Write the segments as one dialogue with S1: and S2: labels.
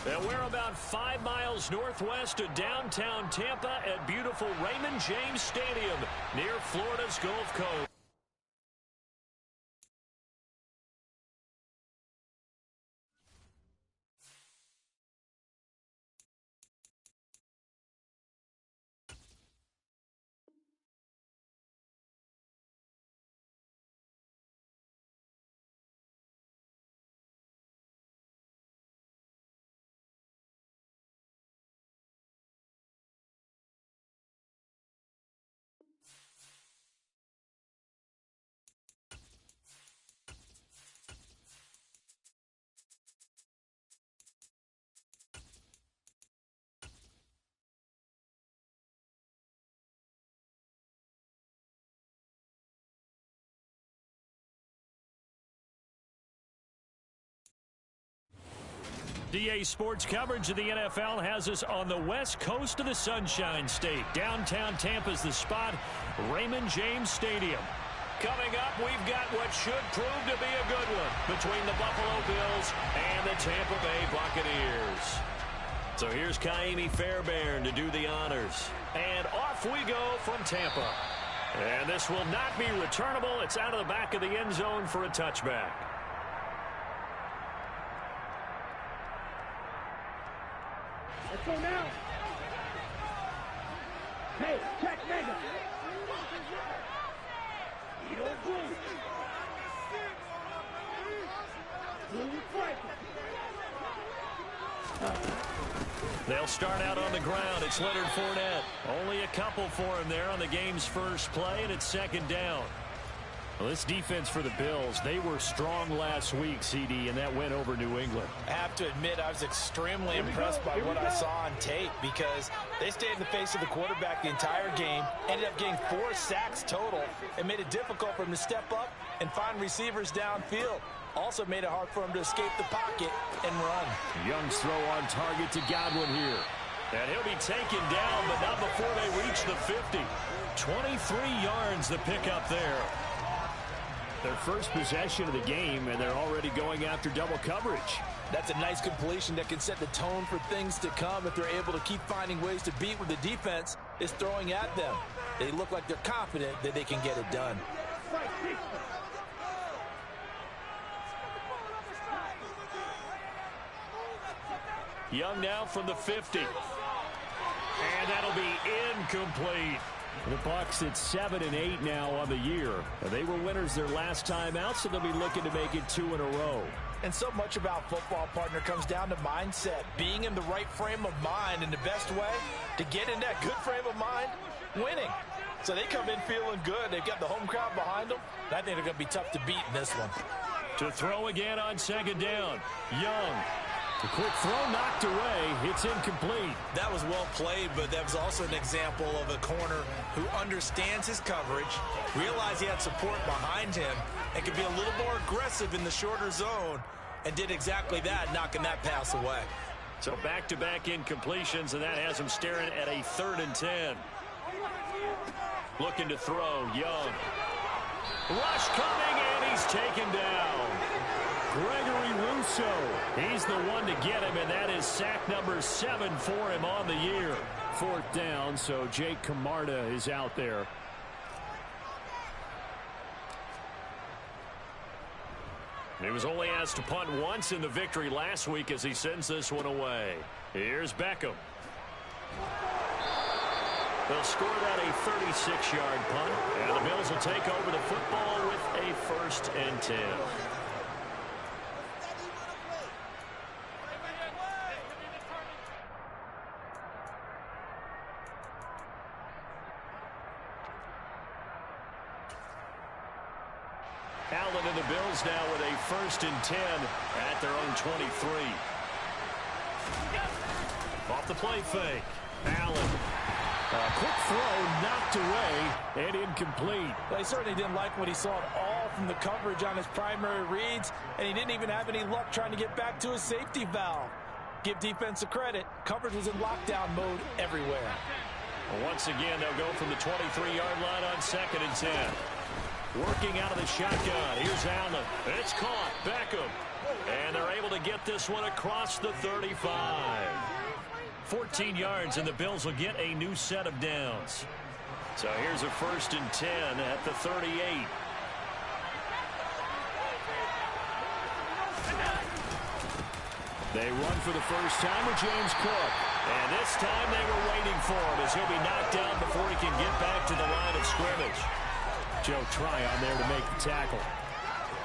S1: And we're about 5 miles northwest of downtown Tampa at beautiful Raymond James Stadium near Florida's Gulf Coast. DA Sports coverage of the NFL has us on the west coast of the Sunshine State. Downtown Tampa's the spot, Raymond James Stadium. Coming up, we've got what should prove to be a good one between the Buffalo Bills and the Tampa Bay Buccaneers. So here's Kaimi Fairbairn to do the honors. And off we go from Tampa. And this will not be returnable. It's out of the back of the end zone for a touchback.
S2: Let's go now. Hey, check mega. You don't move.
S1: They'll start out on the ground. It's Leonard Fournette. Only a couple for him there on the game's first play, and it's second down. Well, this defense for the Bills, they were strong last week, CD, and that went over New England.
S3: I have to admit, I was extremely impressed by what I saw on tape because they stayed in the face of the quarterback the entire game, ended up getting 4 sacks total, and made it difficult for him to step up and find receivers downfield. Also made it hard for him to escape the pocket and run.
S1: Young's throw on target to Godwin here. And he'll be taken down, but not before they reach the 50. 23 yards the pickup there. Their first possession of the game, and they're already going after double coverage.
S3: That's a nice completion that can set the tone for things to come if they're able to keep finding ways to beat what the defense is throwing at them. They look like they're confident that they can get it done.
S1: Young now from the 50. And that'll be incomplete. The Bucs at 7-8 now on the year. They were winners their last time out, so they'll be looking to make it 2 in a row.
S3: And so much about football, partner, comes down to mindset. Being in the right frame of mind, and the best way to get in that good frame of mind, winning. So they come in feeling good. They've got the home crowd behind them. I think they're going to be tough to beat in this one.
S1: To throw again on second down. Young. The quick throw knocked away. It's incomplete.
S3: That was well played, but that was also an example of a corner who understands his coverage, realized he had support behind him, and could be a little more aggressive in the shorter zone, and did exactly that, knocking that pass away.
S1: So back-to-back incompletions, and that has him staring at a 3rd and 10. Looking to throw, Young. Rush coming, and he's taken down. Gregory Rousseau, he's the one to get him, and that is sack number 7 for him on the year. 4th down, so Jake Camarda is out there. He was only asked to punt once in the victory last week as he sends this one away. Here's Beckham. They'll score that a 36-yard punt, and the Bills will take over the football with a 1st and 10. Allen and the Bills now with a 1st and 10 at their own 23. Off the play fake. Allen. A quick throw knocked away and incomplete.
S3: Well, he certainly didn't like what he saw at all from the coverage on his primary reads, and he didn't even have any luck trying to get back to his safety valve. Give defense a credit. Coverage was in lockdown mode everywhere.
S1: Well, once again, they'll go from the 23-yard line on 2nd and 10. Working out of the shotgun. Here's Allen. It's caught. Beckham. And they're able to get this one across the 35. 14 yards, and the Bills will get a new set of downs. So here's a 1st and 10 at the 38. They run for the first time with James Cook. And this time they were waiting for him as he'll be knocked down before he can get back to the line of scrimmage. Joe Tryon there to make the tackle.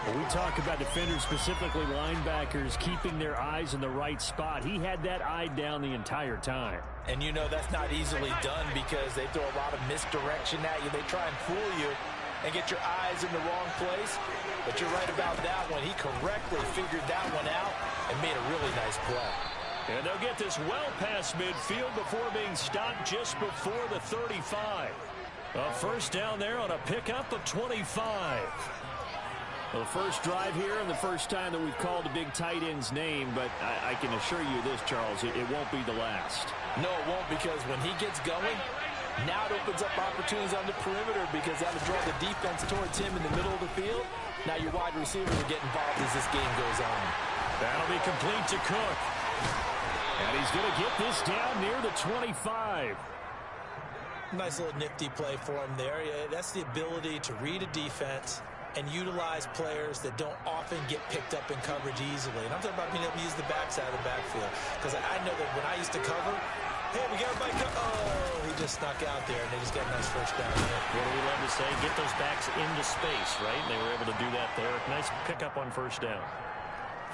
S1: When we talk about defenders, specifically linebackers, keeping their eyes in the right spot, he had that eye down the entire time.
S3: And you know that's not easily done because they throw a lot of misdirection at you. They try and fool you and get your eyes in the wrong place. But you're right about that one. He correctly figured that one out and made a really nice play.
S1: And they'll get this well past midfield before being stopped just before the 35. A first down there on a pickup of 25. Well, the first drive here and the first time that we've called a big tight end's name, but I can assure you this, Charles, it won't be the last.
S3: No, it won't, because when he gets going, now it opens up opportunities on the perimeter because that'll draw the defense towards him in the middle of the field. Now your wide receivers will get involved as this game goes on.
S1: That'll be complete to Cook. And he's going to get this down near the 25.
S3: Nice little nifty play for him there. Yeah, that's the ability to read a defense and utilize players that don't often get picked up in coverage easily. And I'm talking about being able to use the backside of the backfield. Because I know that when I used to cover, hey, we got everybody oh, he just snuck out there, and they just got a nice first down there.
S1: What do we love to say? Get those backs into space, right? They were able to do that there. Nice pickup on first down.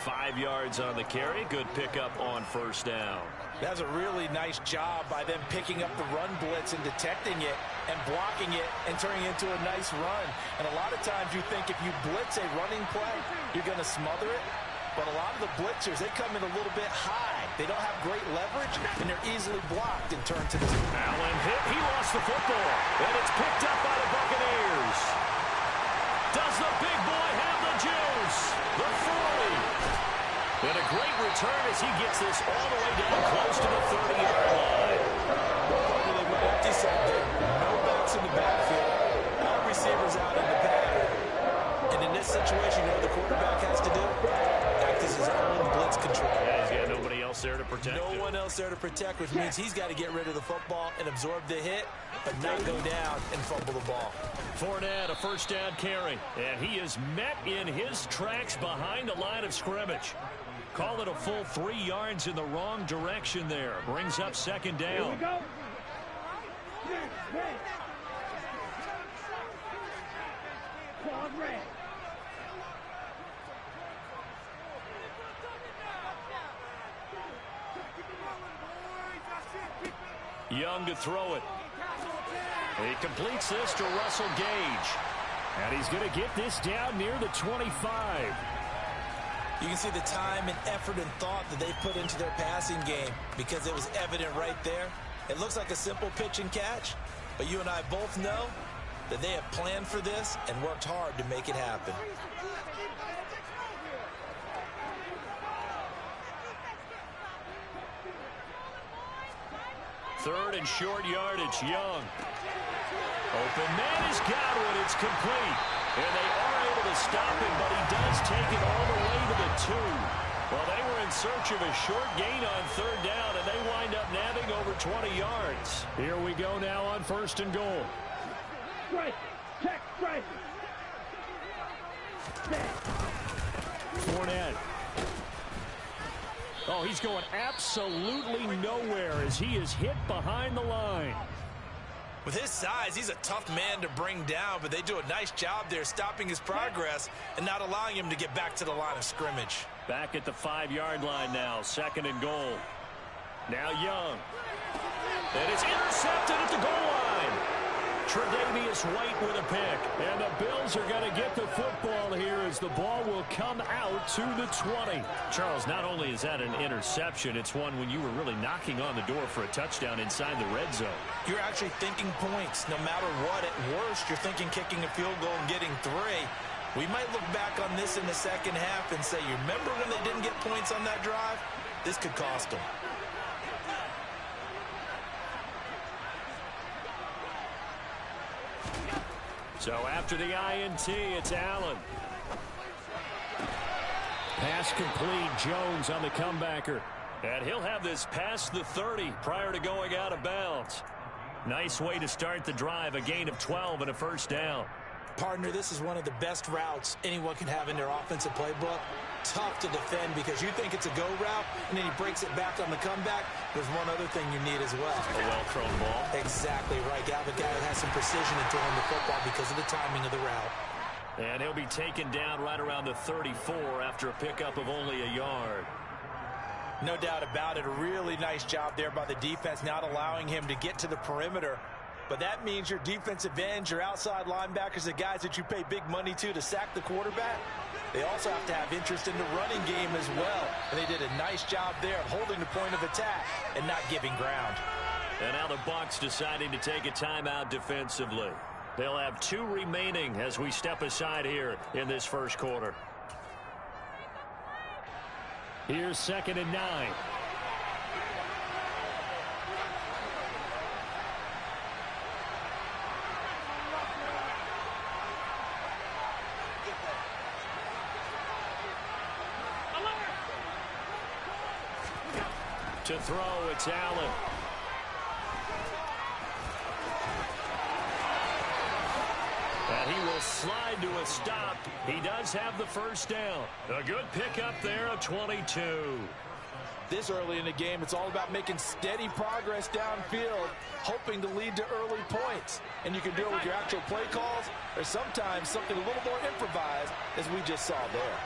S1: 5 yards on the carry. Good pickup on first down.
S3: That's a really nice job by them picking up the run blitz and detecting it and blocking it and turning it into a nice run. And a lot of times you think if you blitz a running play, you're going to smother it. But a lot of the blitzers, they come in a little bit high. They don't have great leverage, and they're easily blocked and turned to this.
S1: Allen hit. He lost the football. And it's picked up by the Buccaneers. Does the big boy have the juice? The 40. And a great return as he gets this all the way down close to the 30-yard line.
S3: They went empty set there. No backs in the backfield. No receivers out in the pattern. And in this situation, you know what the quarterback has to do? Act as his own blitz control.
S1: Yeah, he's got nobody else there to protect him.
S3: No one else there to protect, which means he's got to get rid of the football and absorb the hit, but not go down and fumble the ball.
S1: Fournette, a first down carry. And he is met in his tracks behind the line of scrimmage. Call it a full 3 yards in the wrong direction there. Brings up second down.
S2: Here we go. Red. Quad red.
S1: Young to throw it. He completes this to Russell Gage. And he's going to get this down near the 25.
S3: You can see the time and effort and thought that they put into their passing game because it was evident right there. It looks like a simple pitch and catch, but you and I both know that they have planned for this and worked hard to make it happen.
S1: Third and short yardage, Young. Open man is Godwin. It's complete. And they are able to stop him, but he does take it all the way to the 2. Well, they were in search of a short gain on third down, and they wind up nabbing over 20 yards. Here we go now on first and goal.
S2: Strike. Check. Strike.
S1: Fournette. Oh, he's going absolutely nowhere as he is hit behind the line.
S3: With his size, he's a tough man to bring down, but they do a nice job there stopping his progress and not allowing him to get back to the line of scrimmage.
S1: Back at the 5-yard line now, second and goal. Now Young. And it's intercepted at the goal line. Tre'Davious White with a pick. And the Bills are going to get the football here as the ball will come out to the 20. Charles, not only is that an interception, it's one when you were really knocking on the door for a touchdown inside the red zone.
S3: You're actually thinking points. No matter what, at worst, you're thinking kicking a field goal and getting 3. We might look back on this in the second half and say, you remember when they didn't get points on that drive? This could cost them.
S1: So after the INT, it's Allen. Pass complete. Jones on the comebacker. And he'll have this past the 30 prior to going out of bounds. Nice way to start the drive. A gain of 12 and a first down.
S3: Partner, this is one of the best routes anyone can have in their offensive playbook. Tough to defend because you think it's a go route, and then he breaks it back on the comeback. There's one other thing you need as well.
S1: A well-thrown ball.
S3: Exactly right. Got a guy that has some precision in throwing the football because of the timing of the route.
S1: And he'll be taken down right around the 34 after a pickup of only a yard.
S3: No doubt about it. A really nice job there by the defense, not allowing him to get to the perimeter. But that means your defensive ends, your outside linebackers, the guys that you pay big money to sack the quarterback, they also have to have interest in the running game as well. And they did a nice job there of holding the point of attack and not giving ground.
S1: And now the Bucs deciding to take a timeout defensively. They'll have 2 remaining as we step aside here in this first quarter. Here's 2nd and 9. To throw, it's Allen. And he will slide to a stop. He does have the first down. A good pickup there of 22.
S3: This early in the game, it's all about making steady progress downfield, hoping to lead to early points. And you can do it with your actual play calls, or sometimes something a little more improvised, as we just saw there.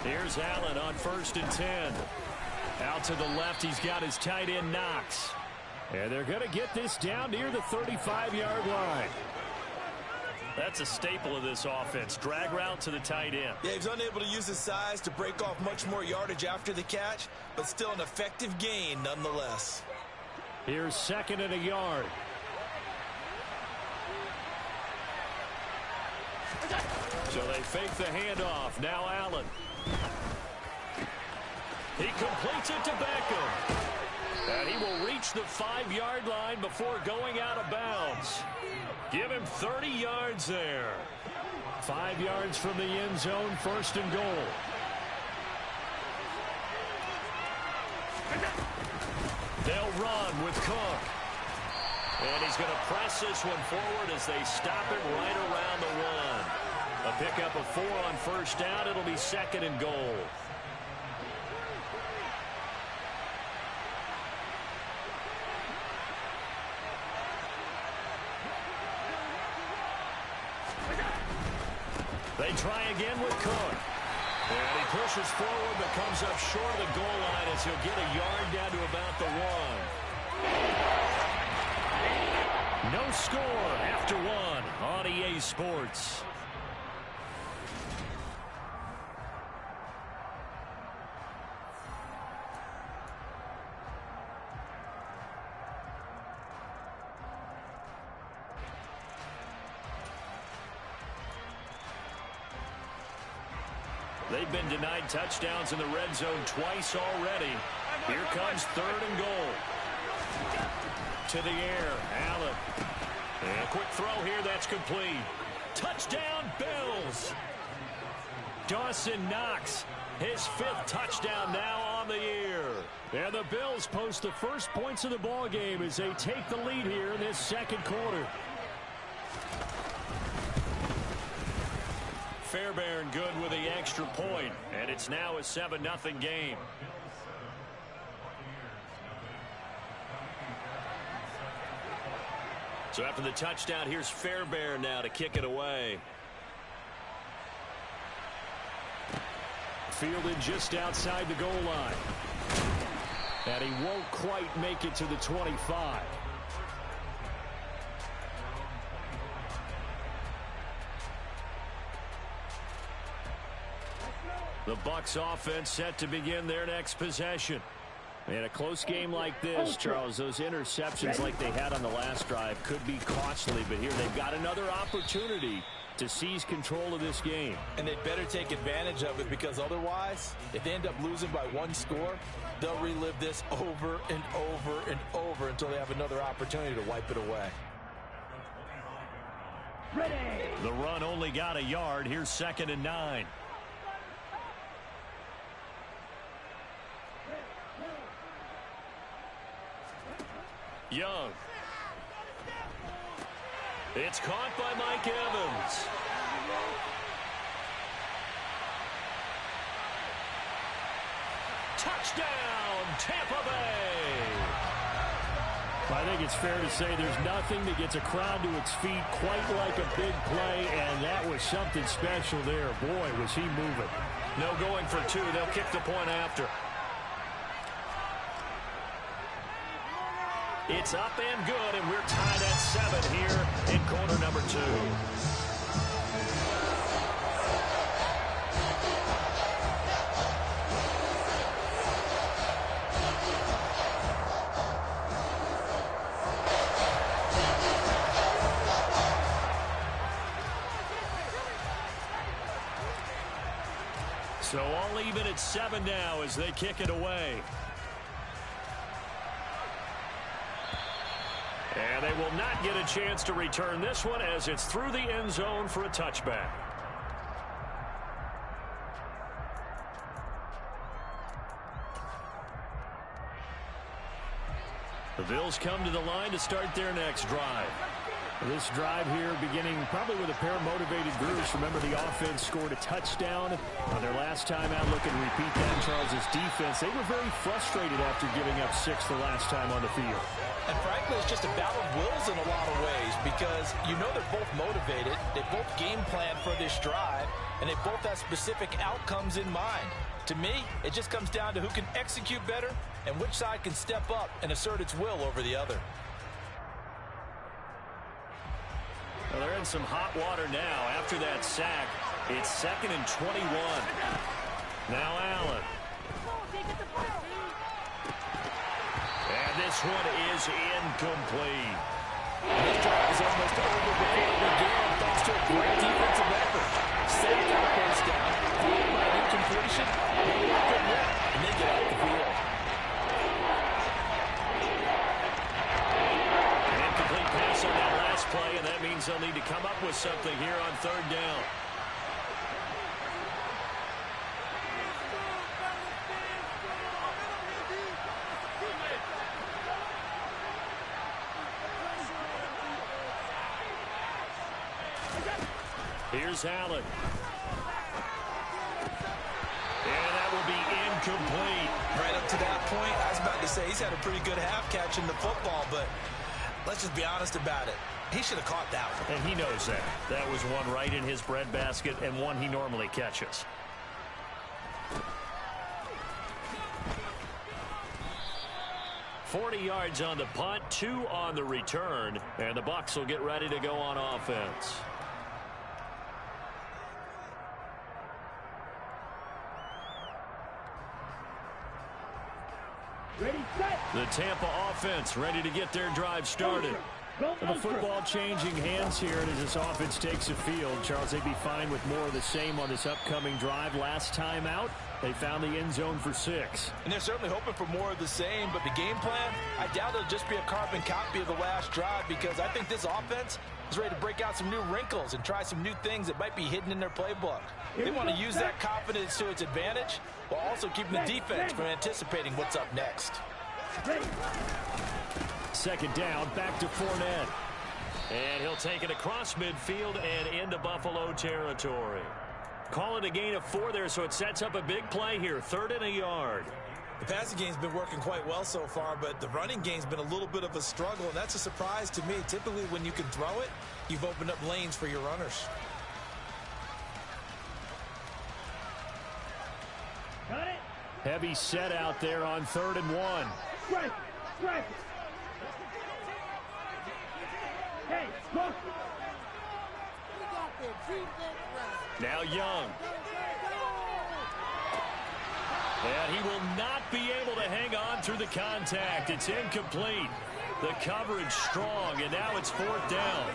S1: Here's Allen on 1st and 10. Out to the left, he's got his tight end, Knox. And they're going to get this down near the 35-yard line. That's a staple of this offense. Drag route to the tight end.
S3: Yeah, he's unable to use his size to break off much more yardage after the catch, but still an effective gain nonetheless.
S1: Here's 2nd and a yard. So they fake the handoff. Now Allen. He completes it to Beckham. And he will reach the 5-yard line before going out of bounds. Give him 30 yards there. 5 yards from the end zone, 1st and goal. They'll run with Cook. And he's going to press this one forward as they stop it right around the 1. A pickup of 4 on 1st down. It'll be 2nd and goal. They try again with Cook. And he pushes forward but comes up short of the goal line as he'll get a yard down to about the 1. No score after 1 on EA Sports. They've been denied touchdowns in the red zone twice already. Here comes 3rd and goal. To the air, Allen. And a quick throw here, that's complete. Touchdown, Bills. Dawson Knox, his 5th touchdown now on the year. And the Bills post the first points of the ball game as they take the lead here in this 2nd quarter. Fairbairn good with the extra point, and it's now a 7-0 game. So after the touchdown, here's Fairbairn now to kick it away. Fielded just outside the goal line. And he won't quite make it to the 25. The Bucs offense set to begin their next possession. In a close game like this, Charles, those interceptions like they had on the last drive could be costly, but here they've got another opportunity to seize control of this game.
S3: And they better take advantage of it, because otherwise, if they end up losing by one score, they'll relive this over and over and over until they have another opportunity to wipe it away.
S2: Ready.
S1: The run only got a yard. Here's 2nd and 9. Young. It's caught by Mike Evans. Touchdown, Tampa Bay. I think it's fair to say there's nothing that gets a crowd to its feet quite like a big play, and that was something special there. Boy, was he moving. No going for two. They'll kick the point after. It's up and good, and we're tied at 7 here in quarter number 2. So all even at 7 now as they kick it away. And they will not get a chance to return this one as it's through the end zone for a touchback. The Bills come to the line to start their next drive. This drive here beginning probably with a pair of motivated groups. Remember, the offense scored a touchdown on their last time out. Looking to repeat that. Charles' defense, they were very frustrated after giving up 6 the last time on the field.
S3: And frankly, it's just a battle of wills in a lot of ways, because you know they're both motivated. They both game plan for this drive, and they both have specific outcomes in mind. To me, it just comes down to who can execute better and which side can step up and assert its will over the other.
S1: Well, they're in some hot water now after that sack. It's 2nd and 21. Now Allen. And this one is incomplete.
S3: This drive is almost over before it began, thanks to a great defensive effort. Sack on a first down, followed by an incompletion, and then get out the field.
S1: An incomplete pass on that last play, and that means they'll need to come up with something here on 3rd down. Here's Allen. And that will be incomplete.
S3: Right up to that point, I was about to say he's had a pretty good half catching the football, but let's just be honest about it. He should have caught that one.
S1: And he knows that. That was one right in his breadbasket and one he normally catches. .40 yards on the punt, 2 on the return, and the Bucs will get ready to go on offense.
S2: Ready, set.
S1: The Tampa offense ready to get their drive started. The football changing hands here, and as this offense takes the field, Charles, they'd be fine with more of the same on this upcoming drive. Last time out, they found the end zone for 6.
S3: And they're certainly hoping for more of the same, but the game plan, I doubt it'll just be a carbon copy of the last drive, because I think this offense is ready to break out some new wrinkles and try some new things that might be hidden in their playbook. They want to use that confidence to its advantage while also keeping the defense from anticipating what's up next.
S1: 2nd down, back to Fournette. And he'll take it across midfield and into Buffalo territory. Call it a gain of 4 there, so it sets up a big play here. 3rd and a yard.
S3: The passing game's been working quite well so far, but the running game's been a little bit of a struggle, and that's a surprise to me. Typically, when you can throw it, you've opened up lanes for your runners.
S2: Got it.
S1: Heavy set out there on 3rd and 1.
S2: Strike. Strike. Hey, look.
S1: Now Young. And he will not be able to hang on through the contact. It's incomplete. The coverage strong, and now it's 4th down.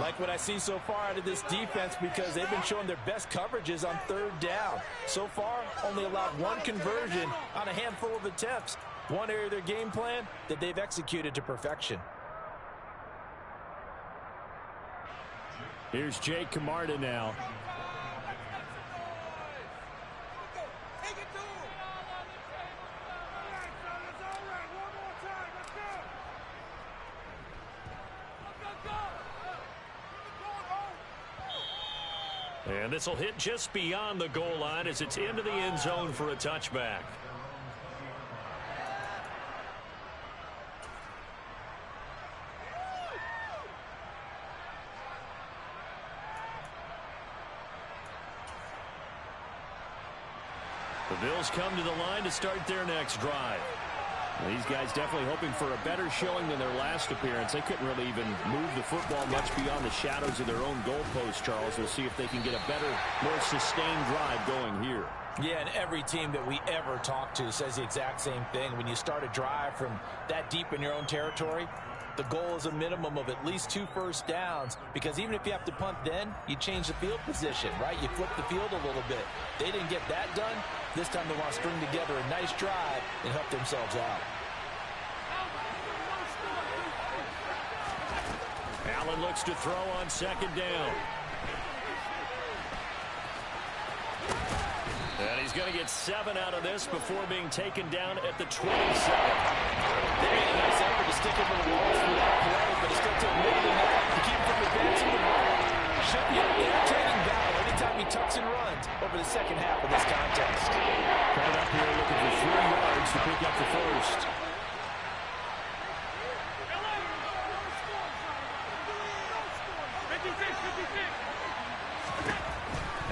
S3: Like what I see so far out of this defense, because they've been showing their best coverages on 3rd down. So far, only allowed 1 conversion on a handful of attempts. One area of their game plan that they've executed to perfection.
S1: Here's Jake Camarda now. And this will hit just beyond the goal line as it's into the end zone for a touchback. The Bills come to the line to start their next drive. These guys definitely hoping for a better showing than their last appearance. They couldn't really even move the football much beyond the shadows of their own goalpost, Charles. We'll see if they can get a better, more sustained drive going here.
S3: Yeah, and every team that we ever talk to says the exact same thing. When you start a drive from that deep in your own territory, the goal is a minimum of at least 2 first downs, because even if you have to punt then, you change the field position, right? You flip the field a little bit. They didn't get that done. This time they want to string together a nice drive and help themselves out.
S1: Allen looks to throw on 2nd down. And he's going to get 7 out of this before being taken down at the 27.
S3: They made a nice effort to stick him to the walls for that play, but it still took more than that to keep him from advancing the ball. Should be an entertaining battle anytime he tucks and runs over the second half of this contest.
S1: Right up here looking for 3 yards to pick up the first.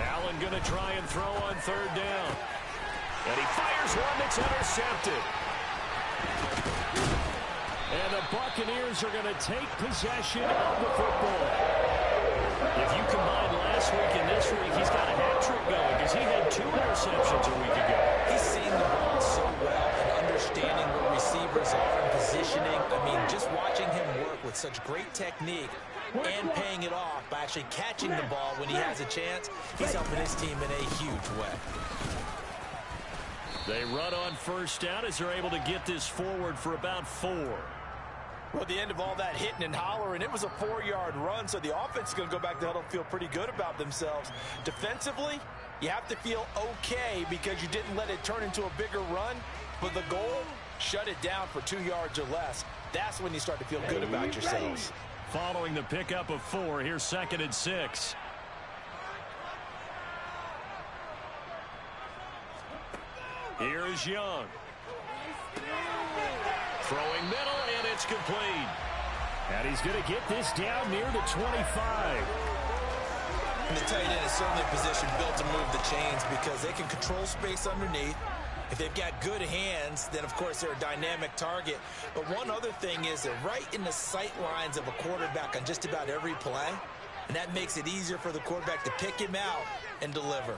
S1: Allen going to try and throw on 3rd down. And he fires one that's intercepted. And the Buccaneers are going to take possession of the football. If you combine last week and this week, he's got a hat trick going because he had 2 interceptions a week ago.
S3: He's seen the ball so well and understanding where receivers are and positioning. I mean, just watching him work with such great technique and paying it off by actually catching the ball when he has a chance, he's helping his team in a huge way.
S1: They run on 1st down as they're able to get this forward for about 4.
S3: Well, at the end of all that hitting and hollering, it was a 4-yard run, so the offense is going to go back to huddle and feel pretty good about themselves. Defensively, you have to feel okay because you didn't let it turn into a bigger run, but the goal, shut it down for 2 yards or less. That's when you start to feel good about yourselves.
S1: Following the pickup of 4, here's 2nd and 6. Here is Young. Throwing middle, and it's complete. And he's going to get this down near the 25.
S3: And the tight end is certainly a position built to move the chains because they can control space underneath. If they've got good hands, then, of course, they're a dynamic target. But one other thing is they're right in the sight lines of a quarterback on just about every play, and that makes it easier for the quarterback to pick him out and deliver.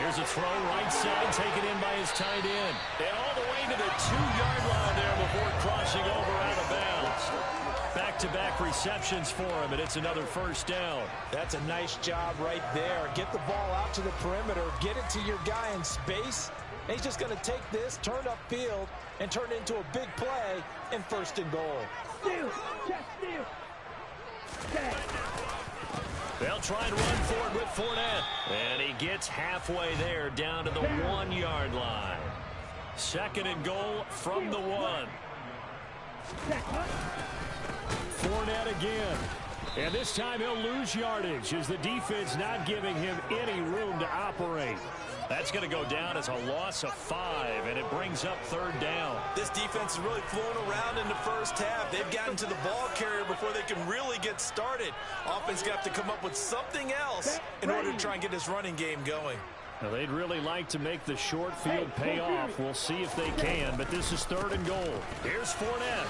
S1: Here's a throw right side, taken in by his tight end. And all the way to the 2-yard line there before crossing over out of bounds. Back-to-back receptions for him, and it's another 1st down.
S3: That's a nice job right there. Get the ball out to the perimeter, get it to your guy in space, and he's just going to take this, turn upfield, and turn it into a big play and 1st and goal.
S2: Steal, check, steal.
S1: They'll try and run for it with Fournette. And he gets halfway there down to the 1-yard line. 2nd and goal from the 1. Fournette again. And this time he'll lose yardage as the defense not giving him any room to operate. That's going to go down as a loss of 5, and it brings up 3rd down.
S3: This defense is really flown around in the first half. They've gotten to the ball carrier before they can really get started. Offense got to come up with something else in order to try and get this running game going.
S1: Now, they'd really like to make the short field pay off. We'll see if they can, but this is 3rd and goal. Here's Fournette.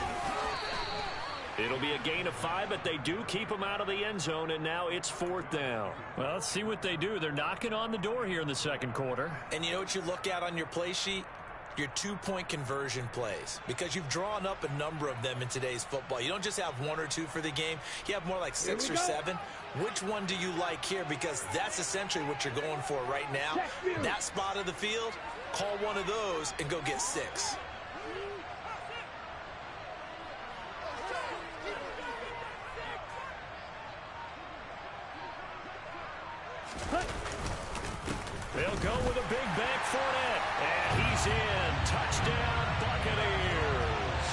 S1: It'll be a gain of 5, but they do keep them out of the end zone, and now it's 4th down. Well, let's see what they do. They're knocking on the door here in the second quarter.
S3: And you know what you look at on your play sheet? Your 2-point conversion plays, because you've drawn up a number of them in today's football. You don't just have 1 or 2 for the game. You have more like 6 or 7. Which one do you like here? Because that's essentially what you're going for right now. That spot of the field, call one of those and go get 6.
S1: They'll go with a big back Fournette. And he's in. Touchdown, Buccaneers.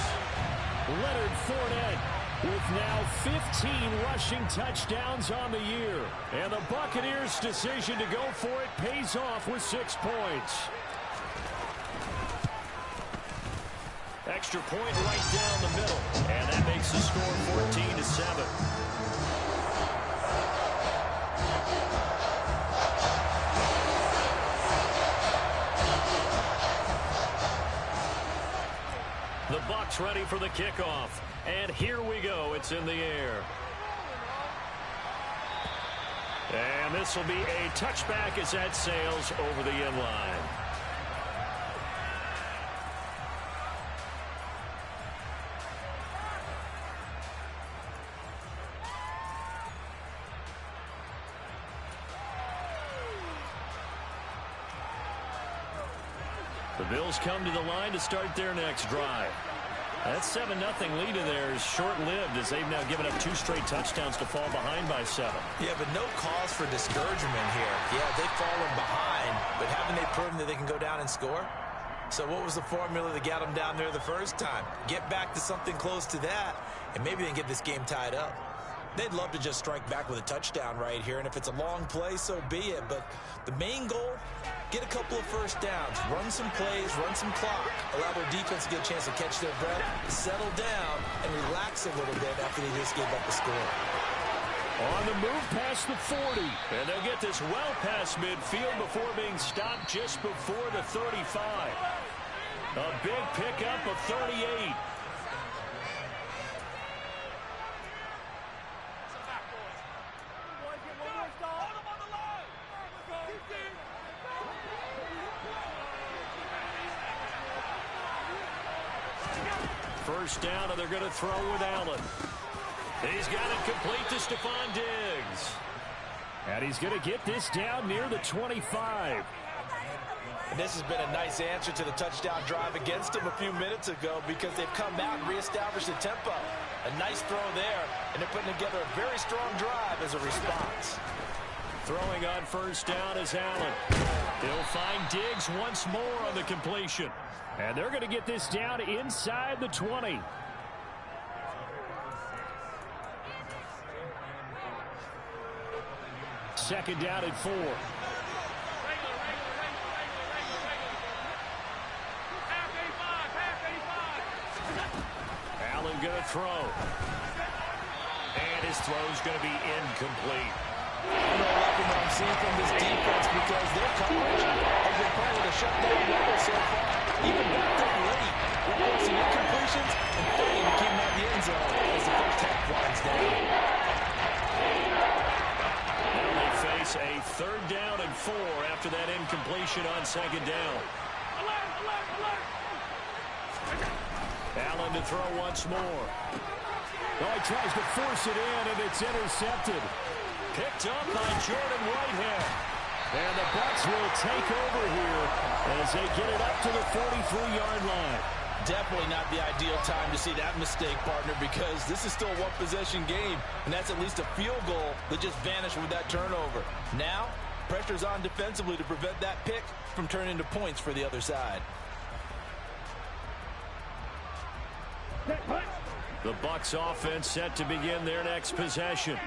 S1: Leonard Fournette with now 15 rushing touchdowns on the year. And the Buccaneers' decision to go for it pays off with 6 points. Extra point right down the middle. And that makes the score 14-7. The Bucs ready for the kickoff. And here we go. It's in the air. And this will be a touchback as that sails over the end line. The Bills come to the line to start their next drive. That 7-0 lead of theirs is short-lived as they've now given up 2 straight touchdowns to fall behind by 7.
S3: Yeah, but no cause for discouragement here. Yeah, they've fallen behind, but haven't they proven that they can go down and score? So what was the formula that got them down there the first time? Get back to something close to that, and maybe they can get this game tied up. They'd love to just strike back with a touchdown right here, and if it's a long play, so be it. But the main goal, get a couple of first downs, run some plays, run some clock, allow their defense to get a chance to catch their breath, settle down, and relax a little bit after they just gave up the score.
S1: On the move past the 40, and they'll get this well past midfield before being stopped just before the 35. A big pickup of 38. First down, and they're going to throw with Allen. He's got it complete to Stephon Diggs. And he's going to get this down near the 25.
S3: And this has been a nice answer to the touchdown drive against them a few minutes ago because they've come out and reestablished the tempo. A nice throw there, and they're putting together a very strong drive as a response.
S1: Throwing on first down is Allen. He'll find Diggs once more on the completion. And they're going to get this down inside the 20. Second down at 4. Allen going to throw. And his throw's going to be incomplete.
S3: I'm not liking what I'm seeing from this defense because their coverage has been playing with a shutdown level so far. Even backed up late, we're forcing incompletions and fighting to keep them out of the end zone as the first half winds down.
S1: Now they face a 3rd down and 4 after that incompletion on 2nd down. Allen to throw once more. Oh, he tries to force it in, and it's intercepted. Picked up by Jordan Whitehead. And the Bucs will take over here as they get it up to the 43-yard line.
S3: Definitely not the ideal time to see that mistake, partner, because this is still a one-possession game, and that's at least a field goal that just vanished with that turnover. Now, pressure's on defensively to prevent that pick from turning into points for the other side.
S1: The Bucs offense set to begin their next possession.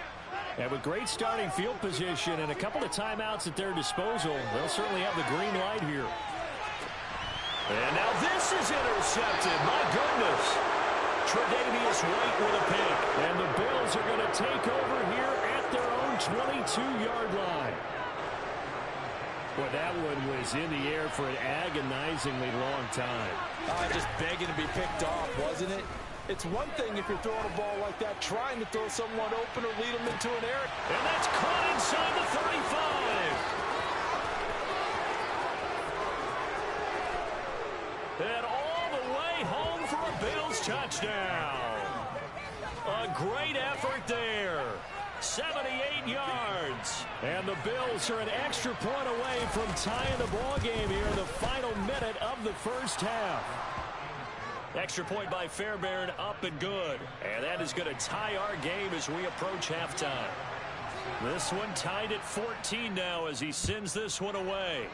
S1: And with great starting field position and a couple of timeouts at their disposal, they'll certainly have the green light here. And now this is intercepted. My goodness. Tre'Davious White with a pick. And the Bills are going to take over here at their own 22-yard line. Boy, that one was in the air for an agonizingly long time.
S3: Just begging to be picked off, wasn't it? It's one thing if you're throwing a ball like that, trying to throw someone open or lead them into an error.
S1: And that's caught inside the 35. And all the way home for a Bills touchdown. A great effort there. 78 yards. And the Bills are an extra point away from tying the ball game here in the final minute of the first half. Extra point by Fairbairn, up and good. And that is going to tie our game as we approach halftime. This one tied at 14 now as he sends this one away.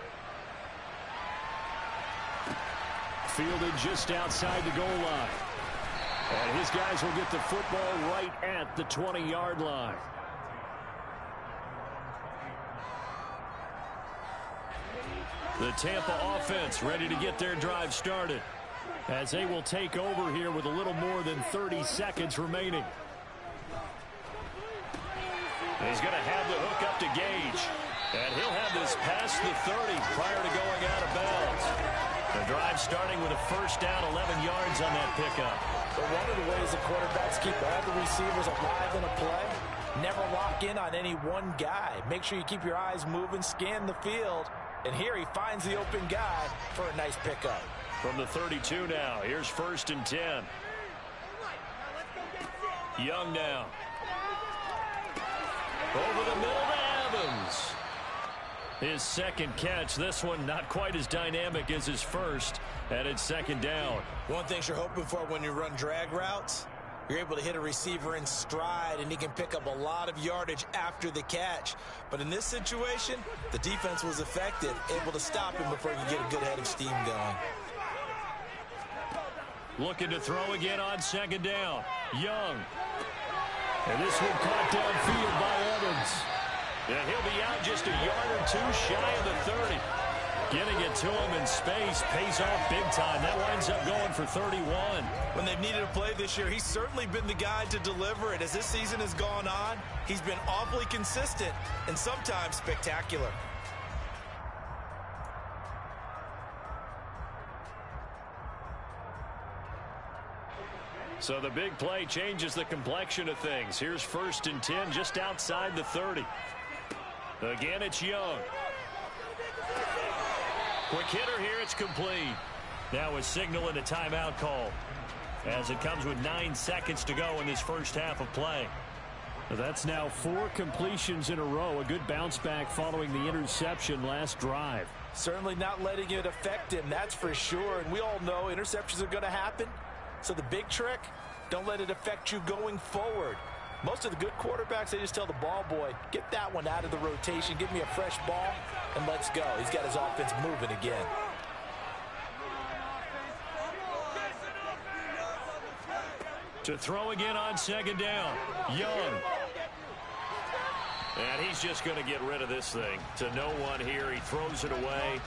S1: Fielded just outside the goal line. And his guys will get the football right at the 20-yard line. The Tampa offense ready to get their drive started, as they will take over here with a little more than 30 seconds remaining. He's going to have the hook up to Gage. And he'll have this past the 30 prior to going out of bounds. The drive starting with a first down, 11 yards on that pickup.
S3: But one of the ways the quarterbacks keep all the receivers alive in a play, never lock in on any one guy. Make sure you keep your eyes moving, scan the field. And here he finds the open guy for a nice pickup.
S1: From the 32 now, here's 1st and 10. Young now. Over the middle to Evans. His second catch. This one not quite as dynamic as his first. And it's 2nd down.
S3: One thing you're hoping for when you run drag routes, you're able to hit a receiver in stride, and he can pick up a lot of yardage after the catch. But in this situation, the defense was effective, able to stop him before he could get a good head of steam going.
S1: Looking to throw again on 2nd down. Young. And this one caught downfield by Evans. And he'll be out just a yard or two shy of the 30. Getting it to him in space pays off big time. That winds up going for 31.
S3: When they've needed a play this year, he's certainly been the guy to deliver it. As this season has gone on, he's been awfully consistent and sometimes spectacular.
S1: So the big play changes the complexion of things. Here's 1st and 10 just outside the 30. Again, it's Young. Quick hitter here, it's complete. Now a signal and a timeout call, as it comes with 9 seconds to go in this first half of play. That's now 4 completions in a row. A good bounce back following the interception last drive.
S3: Certainly not letting it affect him, that's for sure. And we all know interceptions are going to happen. So the big trick, don't let it affect you going forward. Most of the good quarterbacks, they just tell the ball boy, get that one out of the rotation, give me a fresh ball, and let's go. He's got his offense moving again.
S1: To throw again on 2nd down. Young. And he's just going to get rid of this thing. To no one here. He throws it away.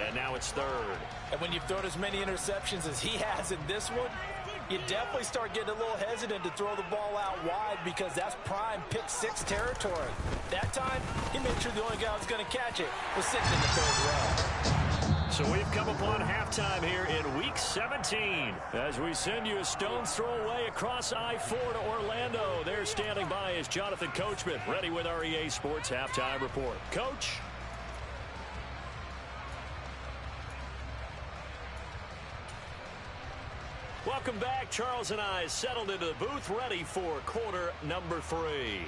S1: And now it's 3rd.
S3: And when you've thrown as many interceptions as he has in this one, you definitely start getting a little hesitant to throw the ball out wide, because that's prime pick-6 territory. That time, he made sure the only guy who was going to catch it was sitting in the 3rd row.
S1: So we've come upon halftime here in Week 17 as we send you a stone's throw away across I-4 to Orlando. There standing by is Jonathan Coachman, ready with our EA Sports Halftime Report. Coach? Welcome back. Charles and I settled into the booth, ready for quarter number 3.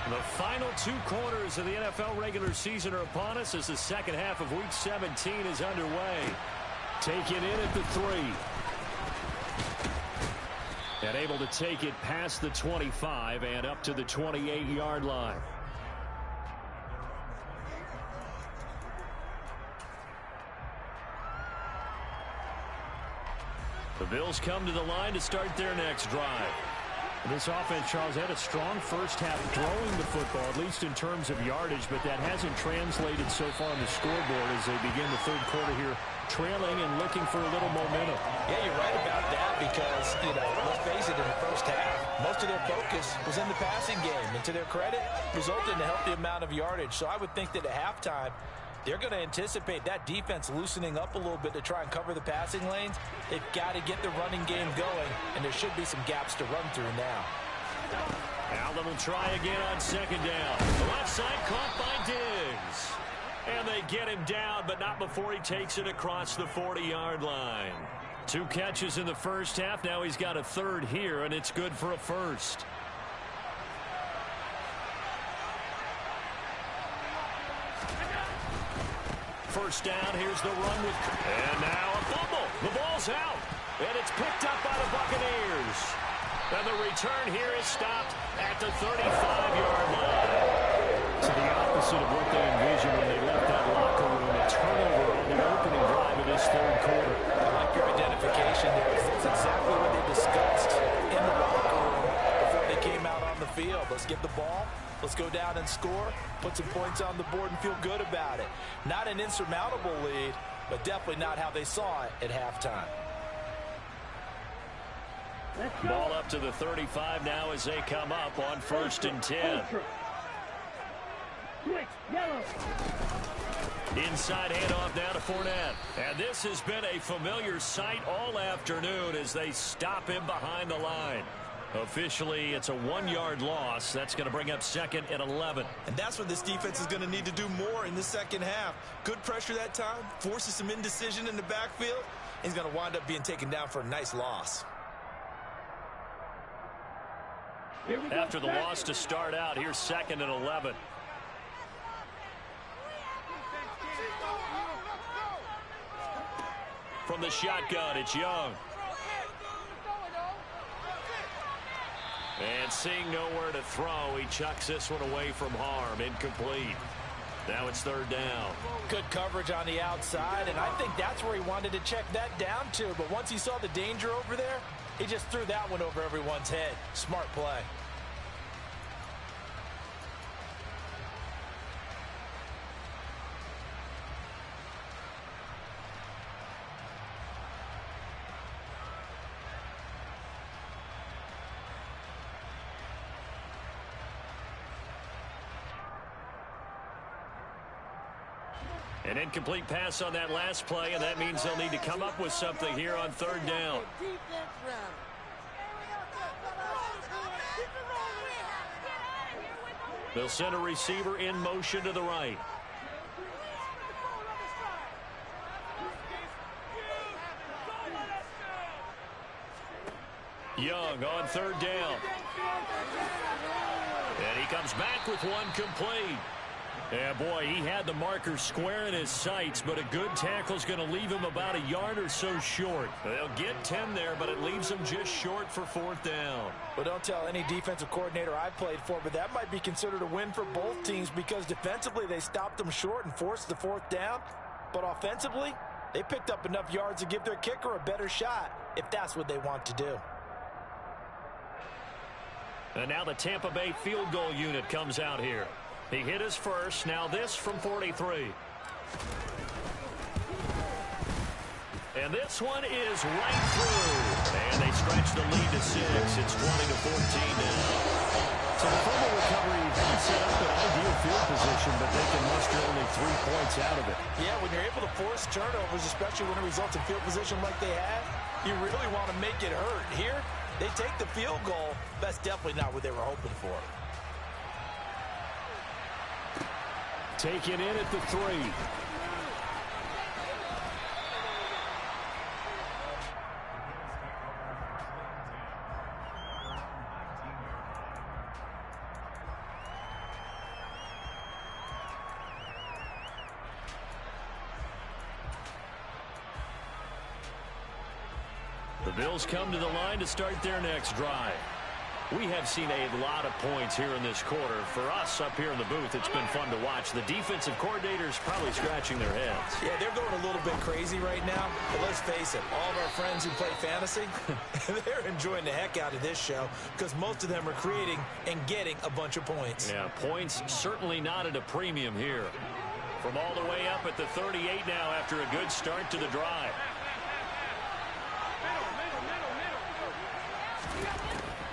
S1: The final 2 quarters of the NFL regular season are upon us as the second half of Week 17 is underway. Take it in at the 3. And able to take it past the 25 and up to the 28-yard line. The Bills come to the line to start their next drive. This offense, Charles, had a strong first half throwing the football, at least in terms of yardage, but that hasn't translated so far on the scoreboard as they begin the 3rd quarter here, trailing and looking for a little momentum.
S3: Yeah, you're right about that because, let's face it, in the first half, most of their focus was in the passing game. And to their credit, resulted in a healthy amount of yardage. So I would think that at halftime, they're going to anticipate that defense loosening up a little bit to try and cover the passing lanes. They've got to get the running game going, and there should be some gaps to run through now.
S1: Allen will try again on second down. The left side caught by Diggs. And they get him down, but not before he takes it across the 40-yard line. 2 catches in the first half. Now he's got a third here, and it's good for a first. First down, here's the run with... And now a fumble. The ball's out, and it's picked up by the Buccaneers. And the return here is stopped at the 35-yard line. So the opposite of what they envisioned when they left that locker room. A turnover on the opening drive of this third quarter.
S3: I like your identification there. That's exactly what they discussed in the locker room before they came out on the field. Let's get the ball. Let's go down and score, put some points on the board, and feel good about it. Not an insurmountable lead, but definitely not how they saw it at halftime.
S1: Ball up to the 35 now as they come up on 1st and 10.
S2: Switch, yellow.
S1: Inside handoff now to Fournette. And this has been a familiar sight all afternoon as they stop him behind the line. Officially, it's a 1-yard loss. That's going to bring up 2nd and 11.
S4: And that's what this defense is going to need to do more in the second half. Good pressure that time, forces some indecision in the backfield. He's going to wind up being taken down for a nice loss.
S1: After the loss to start out, here's 2nd and 11. From the shotgun, it's Young. And seeing nowhere to throw, he chucks this one away from harm. Incomplete. Now it's 3rd down.
S3: Good coverage on the outside, and I think that's where he wanted to check that down to. But once he saw the danger over there, he just threw that one over everyone's head. Smart play.
S1: An incomplete pass on that last play, and that means they'll need to come up with something here on 3rd down. They'll send a receiver in motion to the right. Young on 3rd down. And he comes back with one complete. Yeah, boy, he had the marker square in his sights, but a good tackle is going to leave him about a yard or so short. They'll get 10 there, but it leaves them just short for 4th down.
S3: Well, don't tell any defensive coordinator I played for, but that might be considered a win for both teams because defensively they stopped them short and forced the 4th down. But offensively, they picked up enough yards to give their kicker a better shot if that's what they want to do.
S1: And now the Tampa Bay field goal unit comes out here. He hit his first. Now this from 43. And this one is right through. And they stretch the lead to 6. It's 20-14 now. So the fumble recovery set up an ideal field position, but they can muster only 3 points out of it.
S3: Yeah, when you're able to force turnovers, especially when it results in field position like they had, you really want to make it hurt. Here, they take the field goal. That's definitely not what they were hoping for.
S1: Taken in at the 3. The Bills come to the line to start their next drive. We have seen a lot of points here in this quarter. For us up here in the booth, it's been fun to watch. The defensive coordinators probably scratching their heads.
S3: Yeah, they're going a little bit crazy right now. But let's face it, all of our friends who play fantasy, they're enjoying the heck out of this show because most of them are creating and getting a bunch of points.
S1: Yeah, points certainly not at a premium here. From all the way up at the 38 now after a good start to the drive.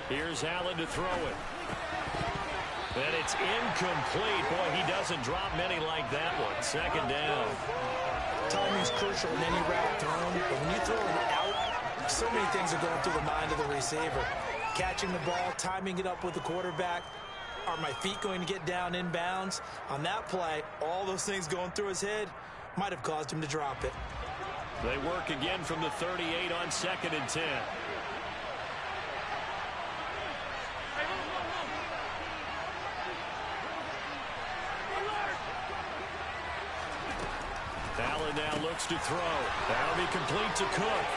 S1: Here's Allen to throw it. And it's incomplete. Boy, he doesn't drop many like that one. Second down.
S3: Timing's crucial in any route thrown, but when you throw it out, so many things are going through the mind of the receiver. Catching the ball, timing it up with the quarterback. Are my feet going to get down inbounds? On that play, all those things going through his head might have caused him to drop it.
S1: They work again from the 38 on 2nd and 10. Allen now looks to throw. That'll be complete to Cook.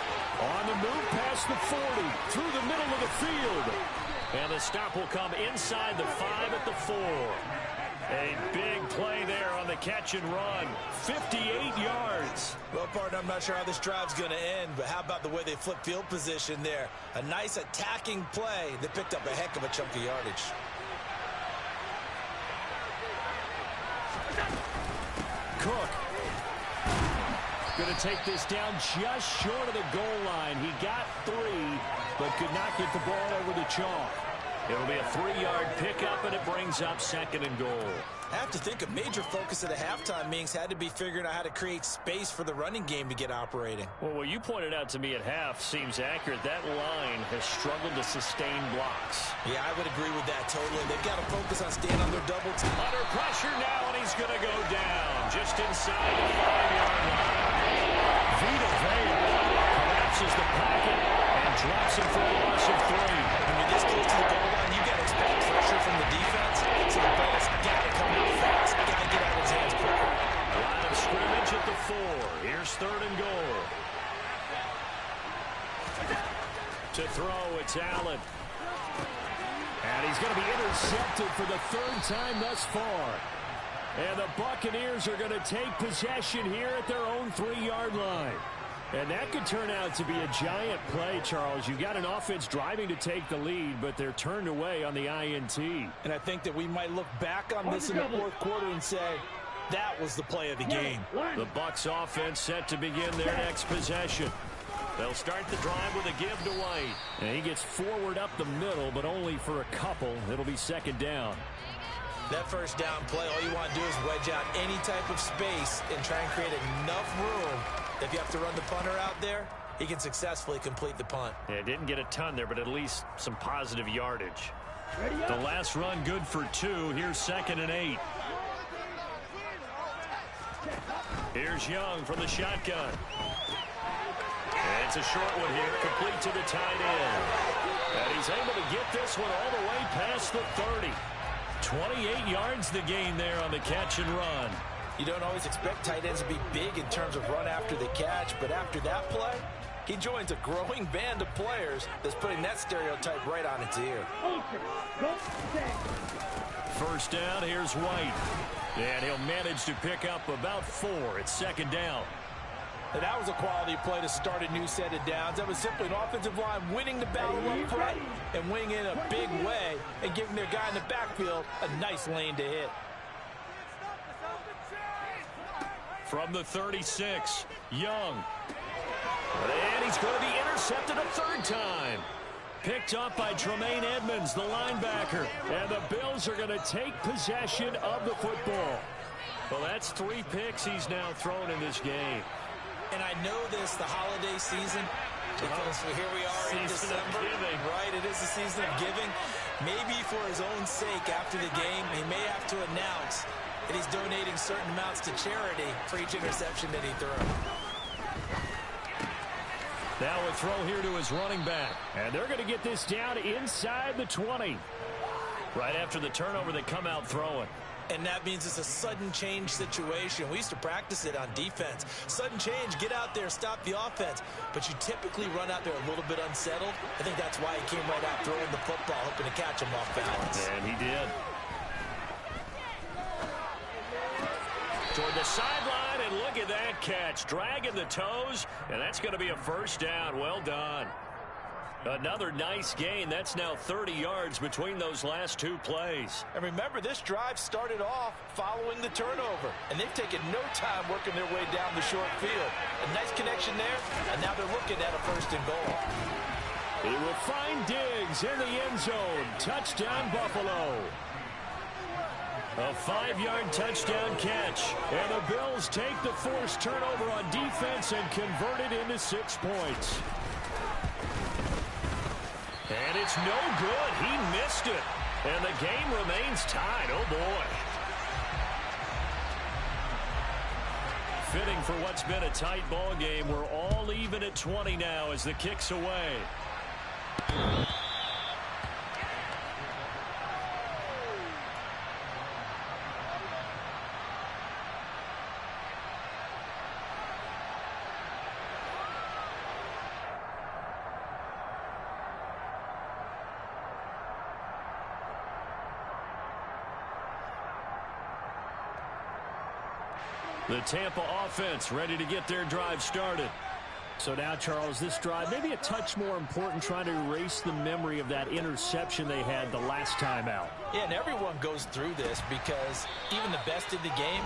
S1: On the move past the 40, through the middle of the field. And the stop will come inside the 5 at the 4. A big play there on the catch and run. 58 yards.
S4: Well, partner, I'm not sure how this drive's going to end, but how about the way they flip field position there? A nice attacking play that picked up a heck of a chunk of yardage.
S1: Cook. Going to take this down just short of the goal line. He got 3, but could not get the ball over the chalk. It'll be a 3-yard pickup, and it brings up 2nd and goal.
S4: I have to think a major focus of the halftime meetings had to be figuring out how to create space for the running game to get operating.
S1: Well, what you pointed out to me at half seems accurate. That line has struggled to sustain blocks.
S4: Yeah, I would agree with that totally. They've got to focus on staying on their double team.
S1: Under pressure now, and he's going to go down just inside the 5-yard line. Vita Vea collapses the pocket and drops him for a loss of 3.
S4: When you're this close to the goal line, you got to expect pressure from the defense. So the ball's got to come out fast. Got to get out of his hands quicker.
S1: Line of scrimmage at the 4. Here's 3rd and goal. To throw, it's Allen. And he's going to be intercepted for the 3rd time thus far. And the Buccaneers are going to take possession here at their own 3-yard line. And that could turn out to be a giant play, Charles. You've got an offense driving to take the lead, but they're turned away on the INT.
S3: And I think that we might look back on this in the 4th quarter and say, that was the play of the game.
S1: The Bucs offense set to begin their next possession. They'll start the drive with a give to White. And he gets forward up the middle, but only for a couple. It'll be 2nd down.
S4: That first down play, all you want to do is wedge out any type of space and try and create enough room. If you have to run the punter out there, he can successfully complete the punt.
S1: Yeah, didn't get a ton there, but at least some positive yardage. The last run good for 2. Here's 2nd and 8. Here's Young from the shotgun. And it's a short one here, complete to the tight end. And he's able to get this one all the way past the 30. 28 yards the gain there on the catch and run.
S3: You don't always expect tight ends to be big in terms of run after the catch, but after that play, he joins a growing band of players that's putting that stereotype right on its ear.
S1: First down, here's White. And he'll manage to pick up about 4. It's 2nd down.
S3: And that was a quality play to start a new set of downs. That was simply an offensive line winning the battle up front and winning in a big way and giving their guy in the backfield a nice lane to hit.
S1: From the 36, Young. And he's going to be intercepted a 3rd time. Picked up by Tremaine Edmonds, the linebacker. And the Bills are going to take possession of the football. Well, that's 3 picks he's now thrown in this game.
S4: And I know this, the holiday season, because here we are in December, right? It is the season of giving. Maybe for his own sake after the game, he may have to announce that he's donating certain amounts to charity for each interception that he threw.
S1: Now a throw here to his running back. And they're going to get this down inside the 20. Right after the turnover, they come out throwing.
S4: And that means it's a sudden change situation. We used to practice it on defense. Sudden change, get out there, stop the offense. But you typically run out there a little bit unsettled. I think that's why he came right out throwing the football, hoping to catch him off balance.
S1: And he did. Toward the sideline, and look at that catch. Dragging the toes, and that's going to be a first down. Well done. Another nice gain. That's now 30 yards between those last 2 plays.
S3: And remember, this drive started off following the turnover, and they've taken no time working their way down the short field. A nice connection there, and now they're looking at a 1st and goal.
S1: He will find Diggs in the end zone. Touchdown, Buffalo. A 5-yard touchdown catch. And the Bills take the forced turnover on defense and convert it into 6 points. And it's no good. He missed it. And the game remains tied. Oh, boy. Fitting for what's been a tight ball game. We're all even at 20 now as the kick's away. The Tampa offense ready to get their drive started. So now, Charles, this drive maybe a touch more important, trying to erase the memory of that interception they had the last time out.
S3: Yeah, and everyone goes through this because even the best in the game,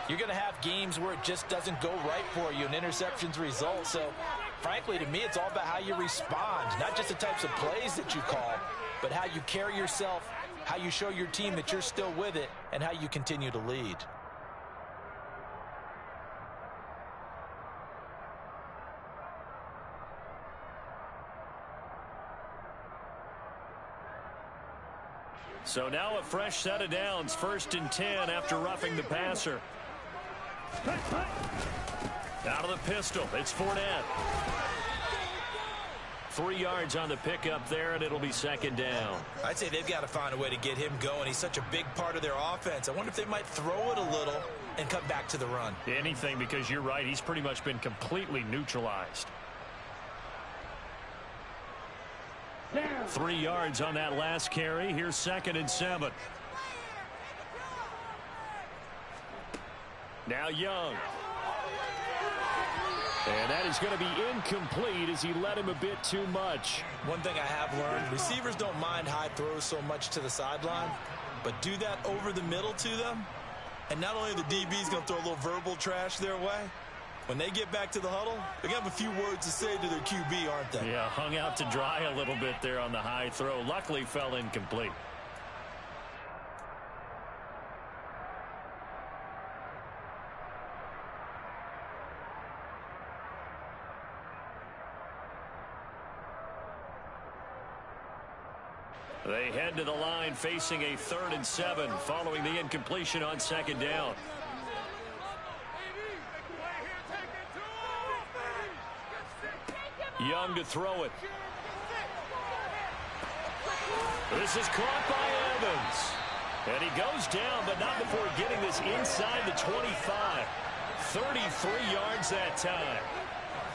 S3: you're going to have games where it just doesn't go right for you and interceptions result. So, frankly, to me, it's all about how you respond, not just the types of plays that you call, but how you carry yourself, how you show your team that you're still with it, and how you continue to lead.
S1: So now a fresh set of downs, 1st and 10 after roughing the passer. Out of the pistol, it's Fournette. 3 yards on the pickup there, and it'll be 2nd down.
S3: I'd say they've got to find a way to get him going. He's such a big part of their offense. I wonder if they might throw it a little and come back to the run.
S1: Anything, because you're right, he's pretty much been completely neutralized. 3 yards on that last carry. Here's 2nd and 7. Now Young. And that is going to be incomplete as he led him a bit too much.
S3: One thing I have learned, receivers don't mind high throws so much to the sideline, but do that over the middle to them, and not only are the DBs going to throw a little verbal trash their way, when they get back to the huddle, they're going to have a few words to say to their QB, aren't they?
S1: Yeah, hung out to dry a little bit there on the high throw. Luckily fell incomplete. They head to the line facing a 3rd and 7 following the incompletion on 2nd down. Young to throw it. This is caught by Evans. And he goes down, but not before getting this inside the 25. 33 yards that time.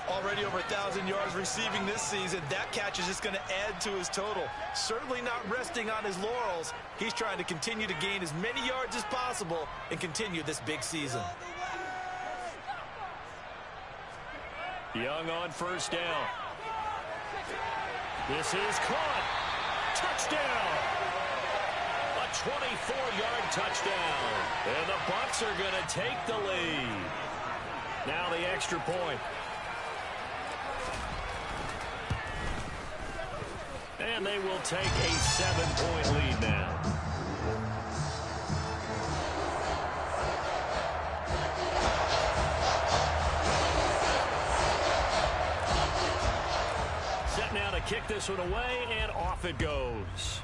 S3: Already over 1,000 yards receiving this season. That catch is just going to add to his total. Certainly not resting on his laurels. He's trying to continue to gain as many yards as possible and continue this big season.
S1: Young on 1st down. This is caught. Touchdown. A 24-yard touchdown. And the Bucs are going to take the lead. Now the extra point. And they will take a 7-point lead now. Set now to kick this one away, and off it goes.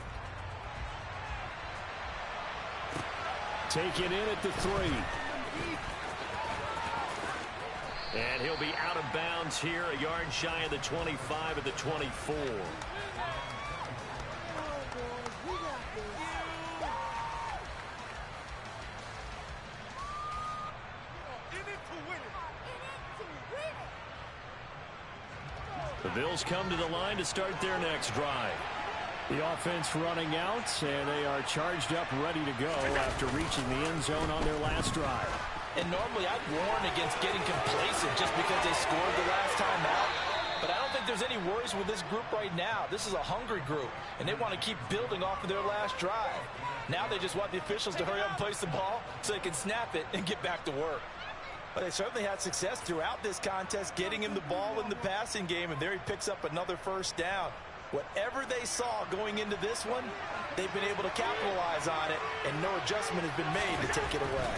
S1: Taken in at the 3. And he'll be out of bounds here, a yard shy of the 25 at the 24. The Bills come to the line to start their next drive. The offense running out, and they are charged up, ready to go after reaching the end zone on their last drive.
S3: And normally I'd warn against getting complacent just because they scored the last time out. But I don't think there's any worries with this group right now. This is a hungry group, and they want to keep building off of their last drive. Now they just want the officials to hurry up and place the ball so they can snap it and get back to work. But they certainly had success throughout this contest, getting him the ball in the passing game, and there he picks up another 1st down. Whatever they saw going into this one, they've been able to capitalize on it, and no adjustment has been made to take it away.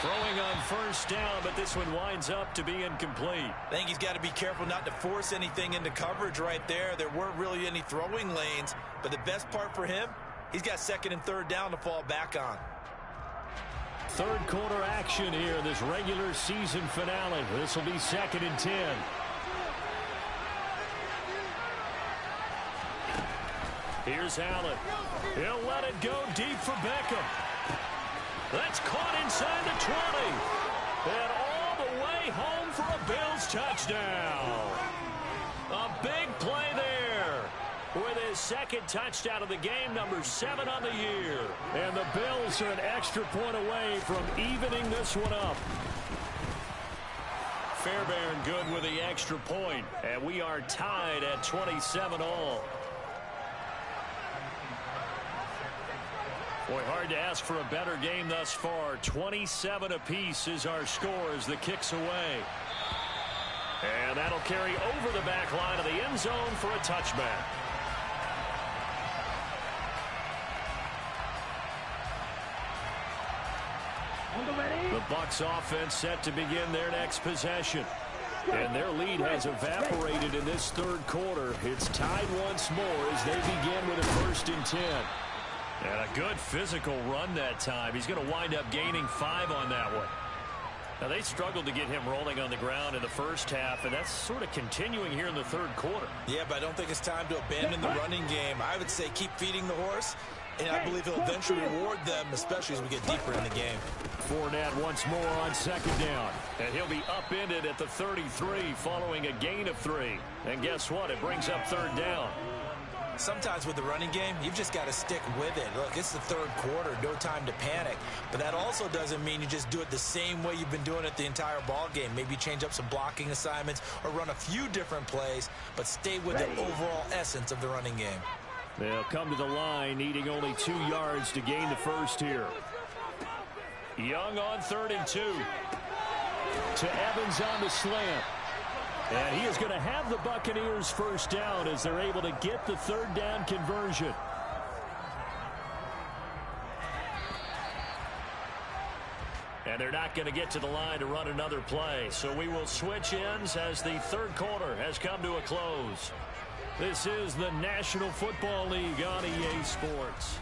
S1: Throwing on first down, but this one winds up to be incomplete.
S4: I think he's got to be careful not to force anything into coverage right there. There weren't really any throwing lanes, but the best part for him, he's got second and third down to fall back on.
S1: Third quarter action here in this regular season finale. This will be 2nd and 10. Here's Allen. He'll let it go deep for Beckham. That's caught inside the 20. And all the way home for a Bills touchdown. A big play there with his second touchdown of the game, number 7 on the year. And the Bills are an extra point away from evening this one up. Fairbairn good with the extra point, and we are tied at 27 all. Boy, hard to ask for a better game thus far. 27 apiece is our score as the kick's away. And that'll carry over the back line of the end zone for a touchback. The Bucs offense set to begin their next possession. And their lead has evaporated in this third quarter. It's tied once more as they begin with a 1st and 10. And a good physical run that time. He's going to wind up gaining 5 on that one. Now, they struggled to get him rolling on the ground in the first half, and that's sort of continuing here in the third quarter.
S4: Yeah, but I don't think it's time to abandon the running game. I would say keep feeding the horse, and I believe he'll eventually reward them, especially as we get deeper in the game.
S1: Fournette once more on 2nd down, and he'll be upended at the 33 following a gain of 3. And guess what? It brings up 3rd down.
S4: Sometimes with the running game, you've just got to stick with it. Look, it's the third quarter, no time to panic. But that also doesn't mean you just do it the same way you've been doing it the entire ball game. Maybe change up some blocking assignments or run a few different plays, but stay with the overall essence of the running game.
S1: They'll come to the line, needing only 2 yards to gain the first here. Young on 3rd and 2. To Evans on the slant. And he is going to have the Buccaneers first down as they're able to get the 3rd down conversion. And they're not going to get to the line to run another play. So we will switch ends as the third quarter has come to a close. This is the National Football League on EA Sports.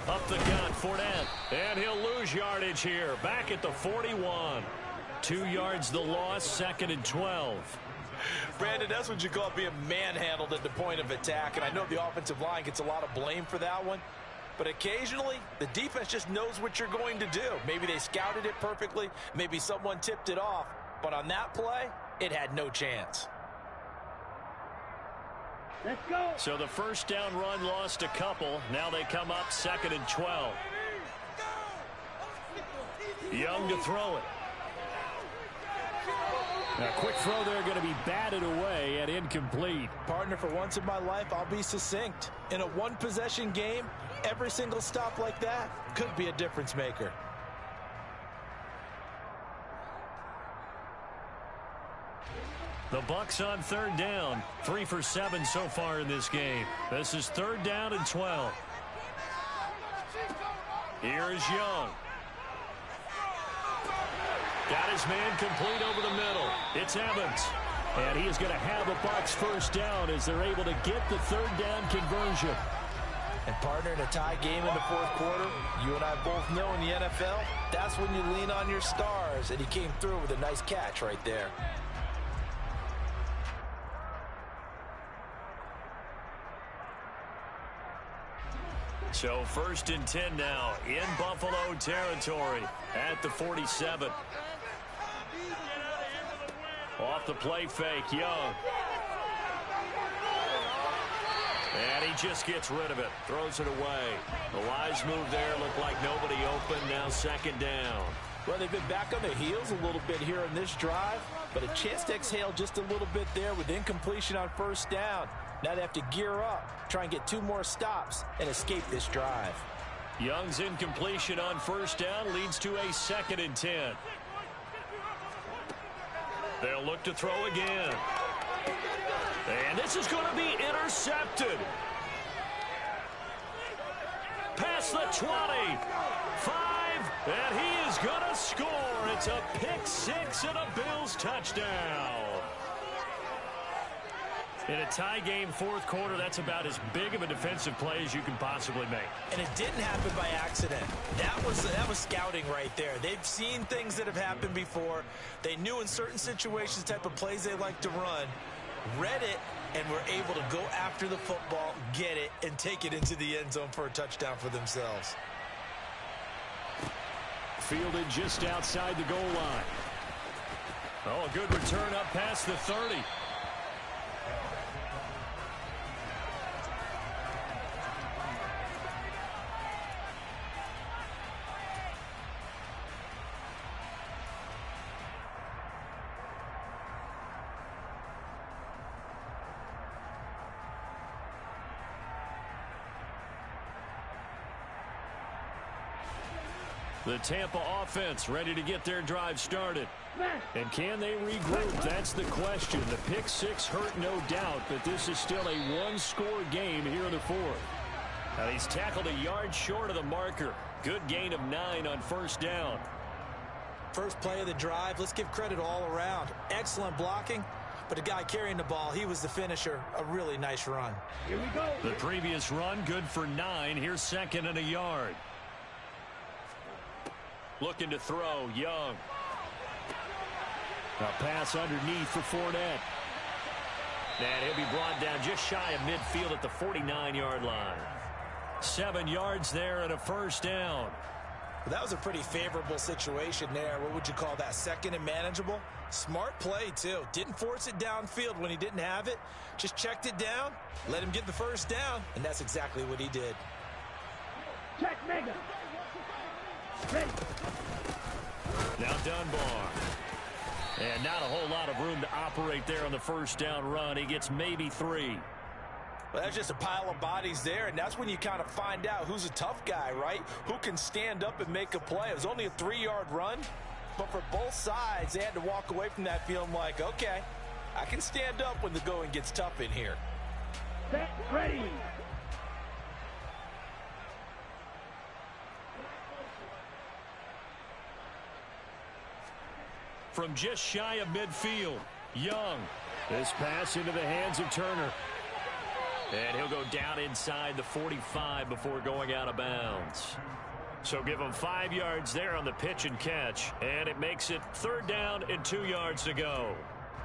S1: Up the gun, Fournette, and he'll lose yardage here. Back at the 41. 2 yards the loss, 2nd and 12.
S3: Brandon, that's what you call being manhandled at the point of attack, and I know the offensive line gets a lot of blame for that one. But occasionally, the defense just knows what you're going to do. Maybe they scouted it perfectly. Maybe someone tipped it off. But on that play, it had no chance.
S2: Let's go.
S1: So the first down run lost a couple. Now they come up 2nd and 12. Young to throw it. A quick throw there going to be batted away and incomplete.
S3: Partner, for once in my life, I'll be succinct. In a one-possession game, every single stop like that could be a difference maker.
S1: The Bucs on 3rd down. 3 for 7 so far in this game. This is 3rd down and 12. Here's Young. Got his man complete over the middle. It's Evans. And he is going to have the Bucs first down as they're able to get the 3rd down conversion.
S3: And partner, in a tie game in the fourth quarter, you and I both know in the NFL, that's when you lean on your stars. And he came through with a nice catch right there.
S1: So 1st and 10 now in Buffalo territory at the 47. Off the play fake, Young. And he just gets rid of it. Throws it away. The wise move there. Looked like nobody open. Now second down.
S3: Well, they've been back on their heels a little bit here in this drive, but a chance to exhale just a little bit there with incompletion on first down. Now they have to gear up, try and get 2 more stops, and escape this drive.
S1: Young's incompletion on first down leads to a 2nd and 10. They'll look to throw again. And this is going to be intercepted. Past the 20. 5, and he is going to score. It's a pick-6 and a Bills touchdown. In a tie game, 4th quarter, that's about as big of a defensive play as you can possibly make.
S3: And it didn't happen by accident. That was scouting right there. They've seen things that have happened before. They knew in certain situations the type of plays they like to run, read it, and were able to go after the football, get it, and take it into the end zone for a touchdown for themselves.
S1: Fielded just outside the goal line. Oh, a good return up past the 30. The Tampa offense ready to get their drive started. And can they regroup? That's the question. The pick-6 hurt, no doubt, but this is still a 1-score game here in the 4th. Now he's tackled a yard short of the marker. Good gain of 9 on first down.
S3: First play of the drive, let's give credit all around. Excellent blocking, but the guy carrying the ball, he was the finisher. A really nice run.
S2: Here we go.
S1: The previous run, good for 9. Here's 2nd and a yard. Looking to throw, Young. A pass underneath for Fournette. And he'll be brought down just shy of midfield at the 49-yard line. 7 yards there and a first down.
S3: Well, that was a pretty favorable situation there. What would you call that? 2nd and manageable? Smart play, too. Didn't force it downfield when he didn't have it. Just checked it down, let him get the first down, and that's exactly what he did.
S2: Check mega. Ready.
S1: Now Dunbar. And not a whole lot of room to operate there on the first down run. He gets maybe 3.
S3: Well, that's just a pile of bodies there, and that's when you kind of find out who's a tough guy, right? Who can stand up and make a play. It was only a 3-yard run, but for both sides, they had to walk away from that feeling like, okay, I can stand up when the going gets tough in here.
S2: Set, ready.
S1: From just shy of midfield, Young. This pass into the hands of Turner. And he'll go down inside the 45 before going out of bounds. So give him 5 yards there on the pitch and catch. And it makes it 3rd down and 2 yards to go.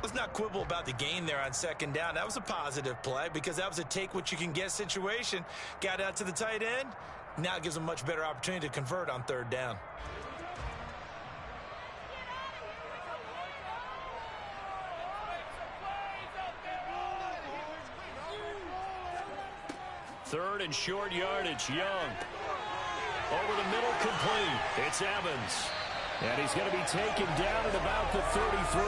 S3: Let's not quibble about the gain there on 2nd down. That was a positive play because that was a take-what-you-can-get situation. Got out to the tight end. Now it gives them a much better opportunity to convert on 3rd down.
S1: Third and short yardage, Young. Over the middle, complete. It's Evans. And he's going to be taken down at about the 33.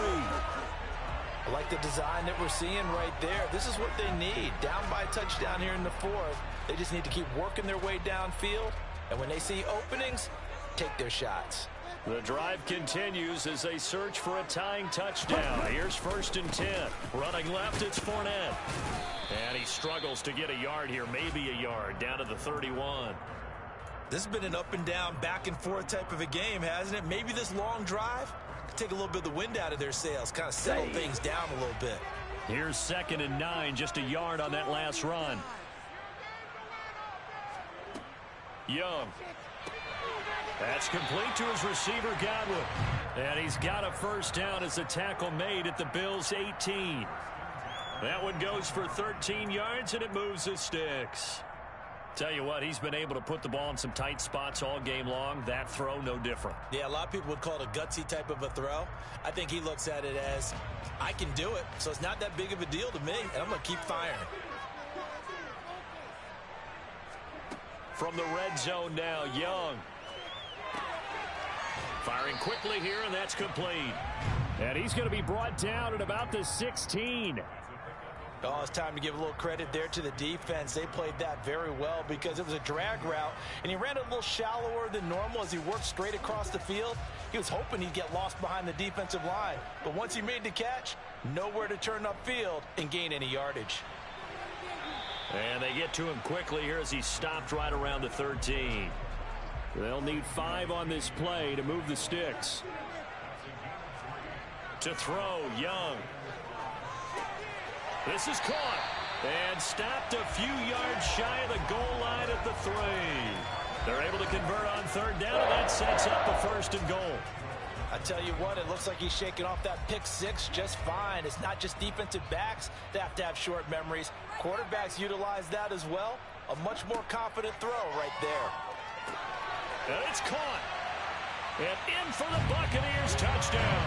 S3: I like the design that we're seeing right there. This is what they need. Down by a touchdown here in the 4th. They just need to keep working their way downfield. And when they see openings, take their shots.
S1: The drive continues as they search for a tying touchdown. Here's 1st and 10. Running left, it's Fournette. And he struggles to get a yard here, maybe a yard, down to the 31.
S3: This has been an up and down, back and forth type of a game, hasn't it? Maybe this long drive could take a little bit of the wind out of their sails, kind of settle things down a little bit.
S1: Here's 2nd and 9, just a yard on that last run. Young. That's complete to his receiver, Godwin. And he's got a first down as the tackle made at the Bills' 18. That one goes for 13 yards, and it moves the sticks. Tell you what, he's been able to put the ball in some tight spots all game long. That throw, no different.
S3: Yeah, a lot of people would call it a gutsy type of a throw. I think he looks at it as, I can do it, so it's not that big of a deal to me, and I'm going to keep firing.
S1: From the red zone now, Young. Firing quickly here, and that's complete. And he's going to be brought down at about the 16.
S3: Oh, it's time to give a little credit there to the defense. They played that very well because it was a drag route, and he ran a little shallower than normal as he worked straight across the field. He was hoping he'd get lost behind the defensive line, but once he made the catch, nowhere to turn upfield and gain any yardage.
S1: And they get to him quickly here as he stopped right around the 13. They'll need 5 on this play to move the sticks. To throw, Young. This is caught and stopped a few yards shy of the goal line at the 3. They're able to convert on 3rd down, and that sets up the 1st and goal.
S3: I tell you what, it looks like he's shaking off that pick 6 just fine. It's not just defensive backs that have to have short memories. Quarterbacks utilize that as well. A much more confident throw right there.
S1: And it's caught. And in for the Buccaneers touchdown.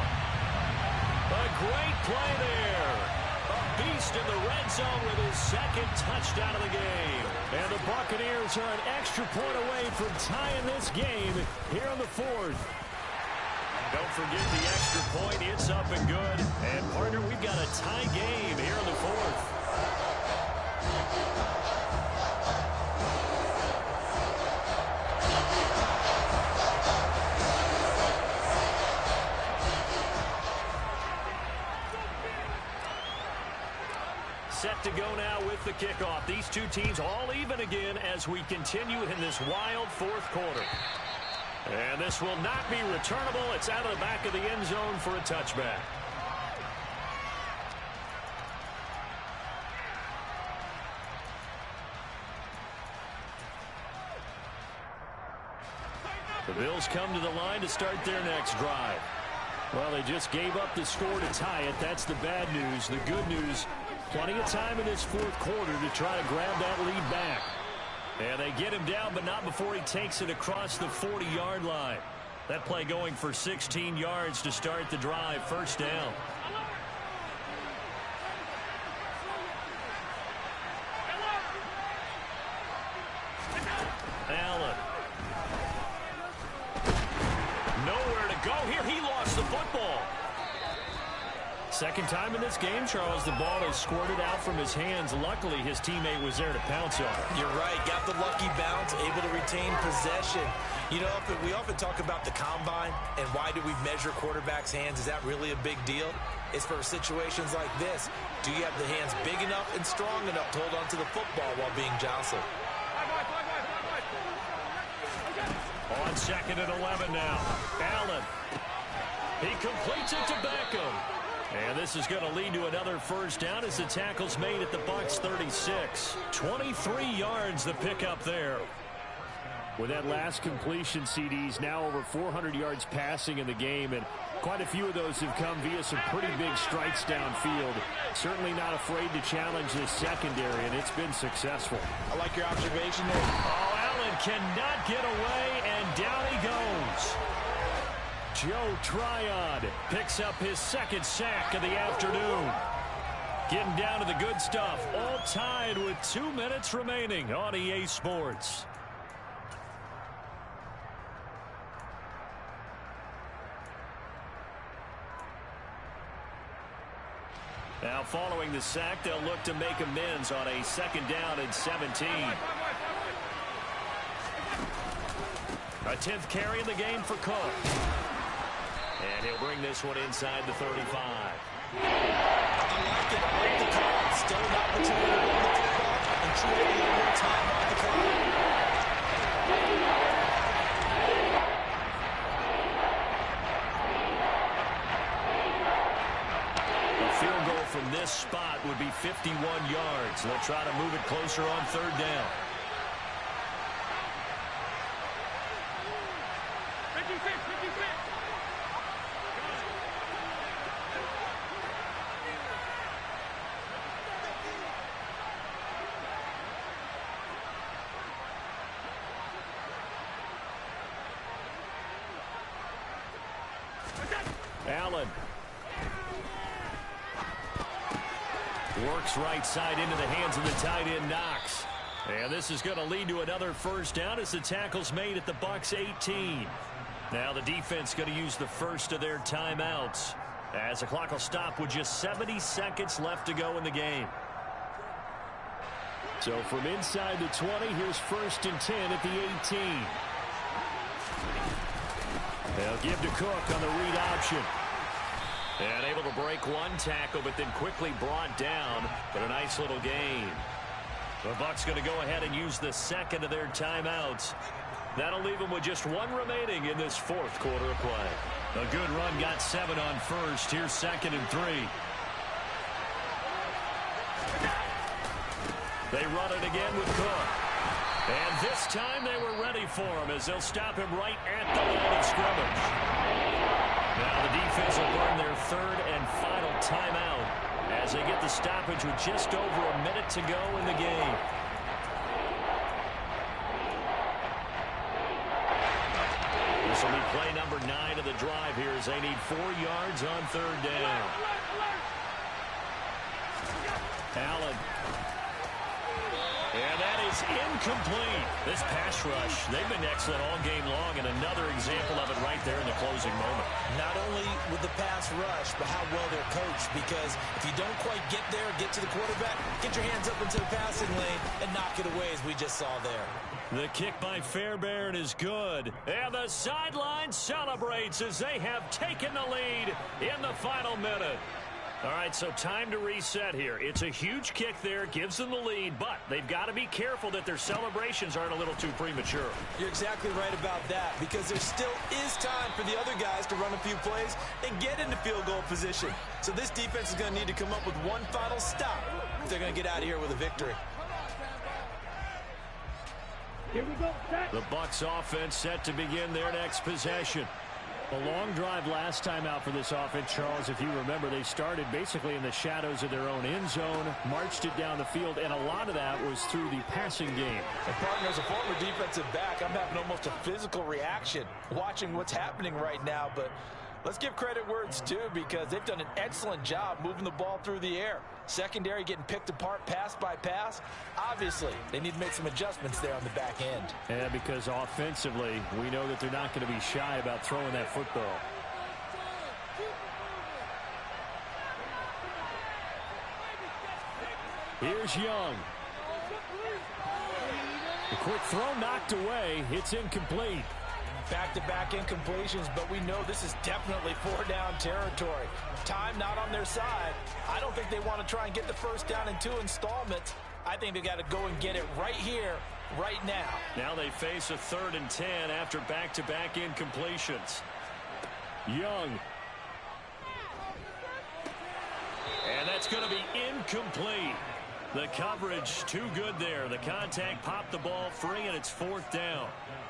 S1: A great play there. A beast in the red zone with his 2nd touchdown of the game. And the Buccaneers are an extra point away from tying this game here in the 4th. Don't forget the extra point. It's up and good. And, partner, we've got a tie game here in the 4th. Set to go now with the kickoff. These two teams all even again as we continue in this wild 4th quarter. And this will not be returnable. It's out of the back of the end zone for a touchback. The Bills come to the line to start their next drive. Well, they just gave up the score to tie it. That's the bad news. The good news, plenty of time in this 4th quarter to try to grab that lead back. And they get him down, but not before he takes it across the 40-yard line. That play going for 16 yards to start the drive. 1st down. Allen. Nowhere to go here. He lost the football. 2nd time in this game, Charles, the ball is squirted out from his hands. Luckily, his teammate was there to pounce on it.
S3: You're right. Got the lucky bounce, able to retain possession. You know, we often talk about the combine and why do we measure quarterbacks' hands. Is that really a big deal? It's for situations like this. Do you have the hands big enough and strong enough to hold onto the football while being jostled?
S1: On 2nd and 11 now. Allen. He completes it to Beckham. And this is going to lead to another 1st down as the tackle's made at the Bucs 36. 23 yards the pickup there. With that last completion, CDs now over 400 yards passing in the game, and quite a few of those have come via some pretty big strikes downfield. Certainly not afraid to challenge this secondary, and it's been successful.
S3: I like your observation there.
S1: Oh, Allen cannot get away, and down he goes. Joe Tryon picks up his 2nd sack of the afternoon. Getting down to the good stuff. All tied with 2 minutes remaining on EA Sports. Now following the sack, they'll look to make amends on a 2nd down and 17. A 10th carry in the game for Cook. And he'll bring this one inside the 35.
S3: I like it. I like the call. Still an opportunity to run the football and create a little more time on the clock.
S1: A field goal from this spot would be 51 yards. They'll try to move it closer on 3rd down. Allen works right side into the hands of the tight end Knox. And this is going to lead to another first down as the tackle's made at the Bucs 18. Now the defense going to use the first of their timeouts as the clock will stop with just 70 seconds left to go in the game. So from inside the 20, here's 1st and 10 at the 18. They'll give to Cook on the read option. And able to break one tackle, but then quickly brought down. But a nice little gain. The Bucs going to go ahead and use the second of their timeouts. That'll leave them with just one remaining in this 4th quarter of play. A good run got 7 on first. Here's 2nd and 3. They run it again with Cook. And this time they were ready for him as they'll stop him right at the line of scrimmage. Now the defense will burn their 3rd and final timeout as they get the stoppage with just over a minute to go in the game. This will be play number 9 of the drive here as they need 4 yards on 3rd down. Allen. And that is incomplete. This pass rush, they've been excellent all game long, and another example of it right there in the closing moment.
S4: Not only with the pass rush, but how well they're coached, because if you don't quite get there, get to the quarterback, get your hands up into the passing lane and knock it away as we just saw there.
S1: The kick by Fairbairn is good. And the sideline celebrates as they have taken the lead in the final minute. All right, so time to reset here. It's a huge kick there, gives them the lead, but they've got to be careful that their celebrations aren't a little too premature.
S4: You're exactly right about that, because there still is time for the other guys to run a few plays and get into field goal position. So this defense is going to need to come up with one final stop if they're going to get out of here with a victory.
S2: Here we go, set.
S1: The Bucs offense set to begin their next possession.
S5: A long drive last time out for this offense, Charles. If you remember, they started basically in the shadows of their own end zone, marched it down the field, and a lot of that was through the passing game.
S3: And partner, as a former defensive back, I'm having almost a physical reaction watching what's happening right now. But let's give credit where it's due, because they've done an excellent job moving the ball through the air. Secondary getting picked apart pass by pass. Obviously, they need to make some adjustments there on the back end.
S5: Yeah, because offensively, we know that they're not going to be shy about throwing that football. Here's Young. The quick throw knocked away. It's incomplete.
S3: Back-to-back incompletions, but we know this is definitely 4-down territory. Time not on their side. I don't think they want to try and get the first down in 2 installments. I think they got to go and get it right here, right now.
S1: Now they face a 3rd and 10 after back-to-back incompletions.
S5: Young.
S1: And that's going to be incomplete. The coverage too good there. The contact popped the ball free, and it's 4th down.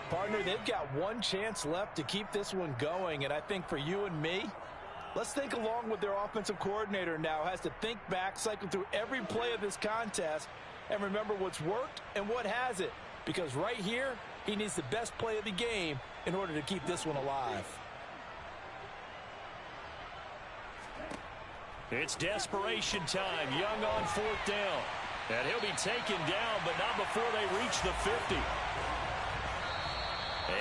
S3: Partner, they've got one chance left to keep this one going, and I think for you and me, let's think along with their offensive coordinator now. Has to think back, cycle through every play of this contest, and remember what's worked and what hasn't. Because right here, he needs the best play of the game in order to keep this one alive.
S1: It's desperation time. Young on 4th down. And he'll be taken down, but not before they reach the 50.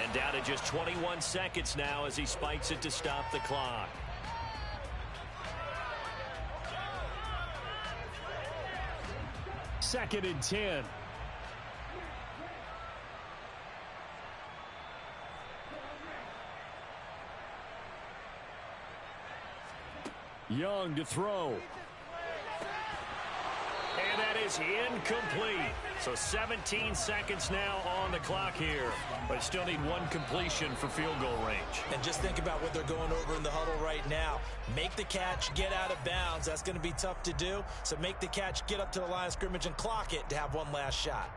S1: And down to just 21 seconds now as he spikes it to stop the clock.
S5: Second and 10. Young to throw.
S1: And that is incomplete. So 17 seconds now on the clock here. But still need one completion for field goal range.
S4: And just think about what they're going over in the huddle right now. Make the catch, get out of bounds. That's going to be tough to do. So make the catch, get up to the line of scrimmage, and clock it to have one last shot.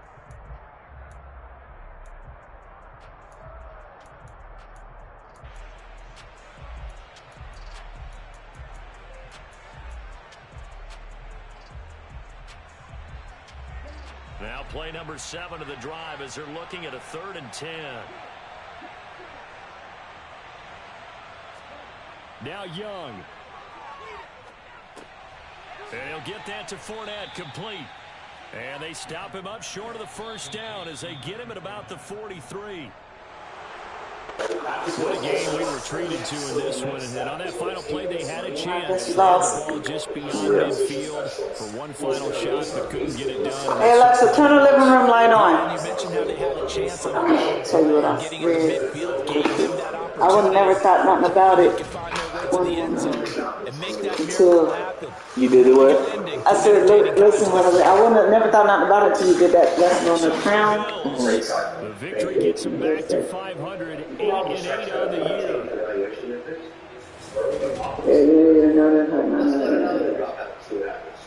S1: Now play number 7 of the drive as they're looking at a 3rd and 10.
S5: Now Young.
S1: And he'll get that to Fournette, complete. And they stop him up short of the first down as they get him at about the 43. What a game we were treated to in this one. And on that final play, they had a chance. They had the ball just beyond midfield for one final shot, but couldn't get it done.
S6: Hey, Alexa, turn the living room light on.
S3: You mentioned how they had a chance on
S6: I'll tell you what I
S3: getting in the
S6: read.
S3: midfield, gave them that opportunity.
S6: I would have never thought nothing about it.
S3: To find their way to the end zone and make that
S6: Until
S3: miracle happen.
S7: You did it what?
S6: I said, listen, I wouldn't have never thought nothing about it until you did that lesson on the crown.
S1: The victory gets them back to 500, 8-8 on the year.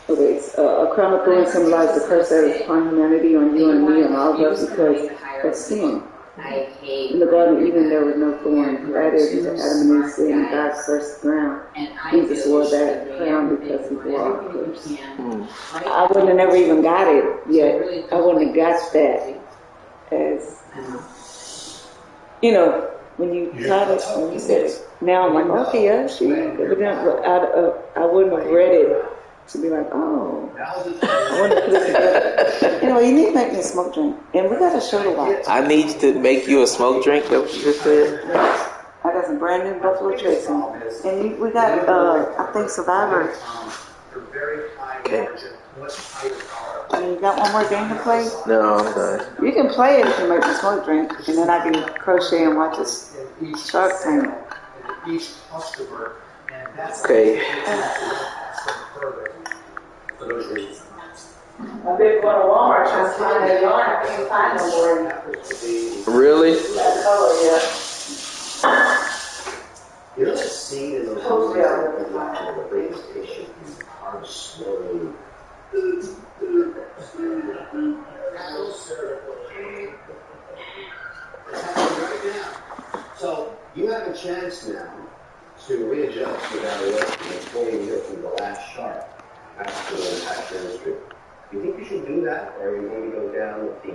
S6: Okay, a crown of thorns symbolizes the curse that is upon humanity, on you and me, and all of us because of sin. In the Garden of Eden, there was no thorn. That is, Adam and Eve sinned, God cursed the ground. Jesus wore that crown because he wore our curse. I wouldn't have never even got it yet. I wouldn't have got that as, when you taught it, when you said it. Now I'm like, okay, yeah, she. But then I wouldn't have read it to be like, oh, I wouldn't have put it together. Anyway, you need to make me a smoke drink, and we got a show to watch.
S7: I need to make you a smoke drink. That what you just said?
S6: I got some brand new Buffalo Trace, and we got, I think, Survivor.
S7: Okay.
S6: You got one more game to play?
S7: No, I'm done.
S6: You can play it if you make me a smoke drink, and then I can crochet and watch this Shark Tank.
S7: Okay.
S6: I've been going to Walmart trying to find that yarn. I can't find no more.
S7: Really?
S6: That color, yeah.
S8: You don't see in the radio station are slowly. So you have a chance now to readjust the valuation before you hear from the last shark after history. Do you think you should do that, or are you going to go down with the